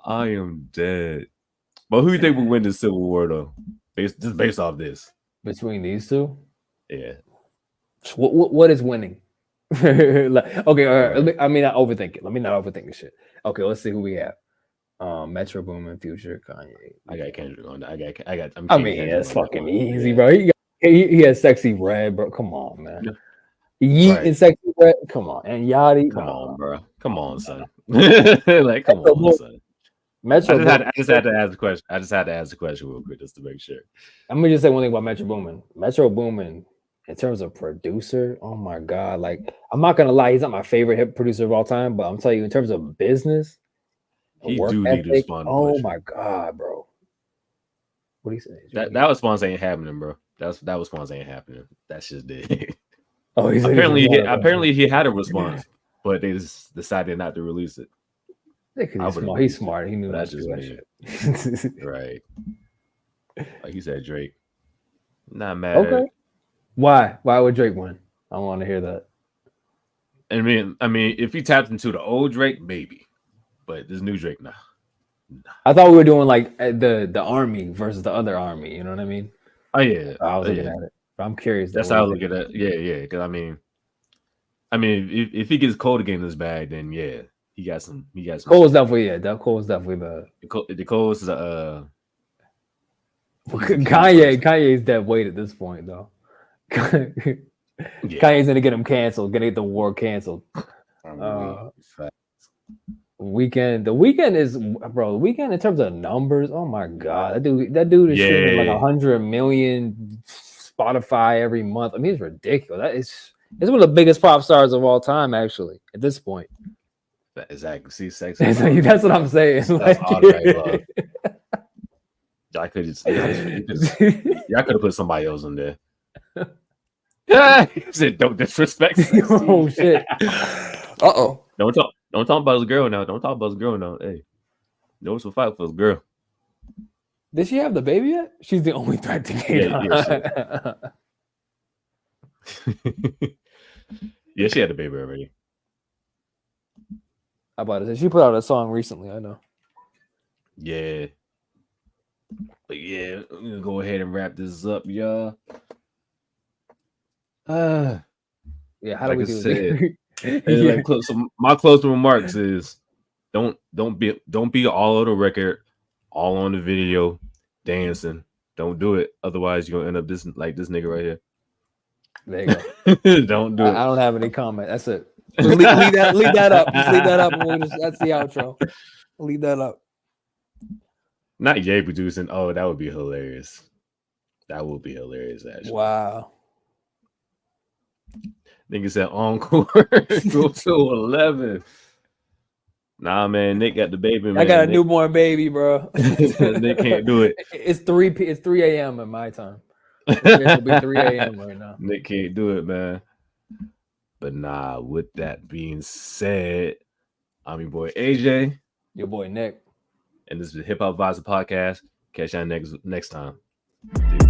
I am dead. But who do you think will win the Civil War though? Based off this. Between these two? Yeah. What is winning? Okay, all right. Let me not overthink it. Let me not overthink the shit. Okay, let's see who we have. Metro Boomin, Future, Kanye. I got Kendrick on that. It's fucking easy, bro. He has Sexy Red, bro. Come on, man. Yeet and Sexy Red. Come on. And Yachty. Come on, bro. Come on, son. Like, come on, son. Metro I just had to ask the question. I just had to ask the question real quick just to make sure. I'm gonna just say one thing about Metro Boomin. Metro Boomin, in terms of producer, oh my god! Like, I'm not gonna lie, he's not my favorite hip producer of all time, but I'm telling you, in terms of business, he do need to respond. Oh my god, bro! What do you say? That response ain't happening, bro. That response ain't happening. That's just dead. Oh, apparently he had a response, but they just decided not to release it. He's smart. He knew that's just that shit. Right. Like you said, Drake. Not mad. Okay. Why? Why would Drake win? I want to hear that. I mean, if he tapped into the old Drake, maybe. But this new Drake, nah. I thought we were doing like the army versus the other army. You know what I mean? Oh yeah. I was looking at it. But I'm curious. That's how I look at it. Yeah. Because I mean, if he gets Cole to get in this bag, then yeah. He got some. Cole's definitely Cole's definitely the Cole's the Kanye's dead weight at this point though. Kanye's gonna get him canceled, gonna get the war canceled. Weekend. The Weekend is, bro. The Weekend in terms of numbers. Oh my god, that dude is shooting like 100 million Spotify every month. I mean, it's ridiculous. It's one of the biggest pop stars of all time, actually. At this point. Exactly. See, sexy. That's what I'm saying. That's automatic love. Y'all could have put somebody else in there. He said, "Don't disrespect." Oh shit. Uh-oh. Don't talk about his girl now. Don't talk about his girl now. Hey, no, it's a fight for his girl. Did she have the baby yet? She's the only threat to get. Yeah, she had a baby already. How about it? She put out a song recently. I know. Yeah. But yeah, I'm gonna go ahead and wrap this up, y'all. Yeah, how like do we I do said, it? like so my closing remarks is don't be all over the record, all on the video, dancing. Don't do it. Otherwise, you're gonna end up this nigga right here. There you go. Don't do it. I don't have any comment. That's it. Just leave that up. Just leave that up, and that's the outro. Leave that up. Not Ye producing. Oh, that would be hilarious. That would be hilarious, actually. Wow. Nigga said encore. Go to 11. Nah, man. Nick got the baby, man. I got a newborn baby, bro. Nick can't do it. It's 3 a.m. in my time. It'll be 3 a.m. right now. Nick can't do it, man. But nah, with that being said, I'm your boy AJ. Your boy Nick. And this is the Hip Hop Vibes podcast. Catch y'all next time. Dude.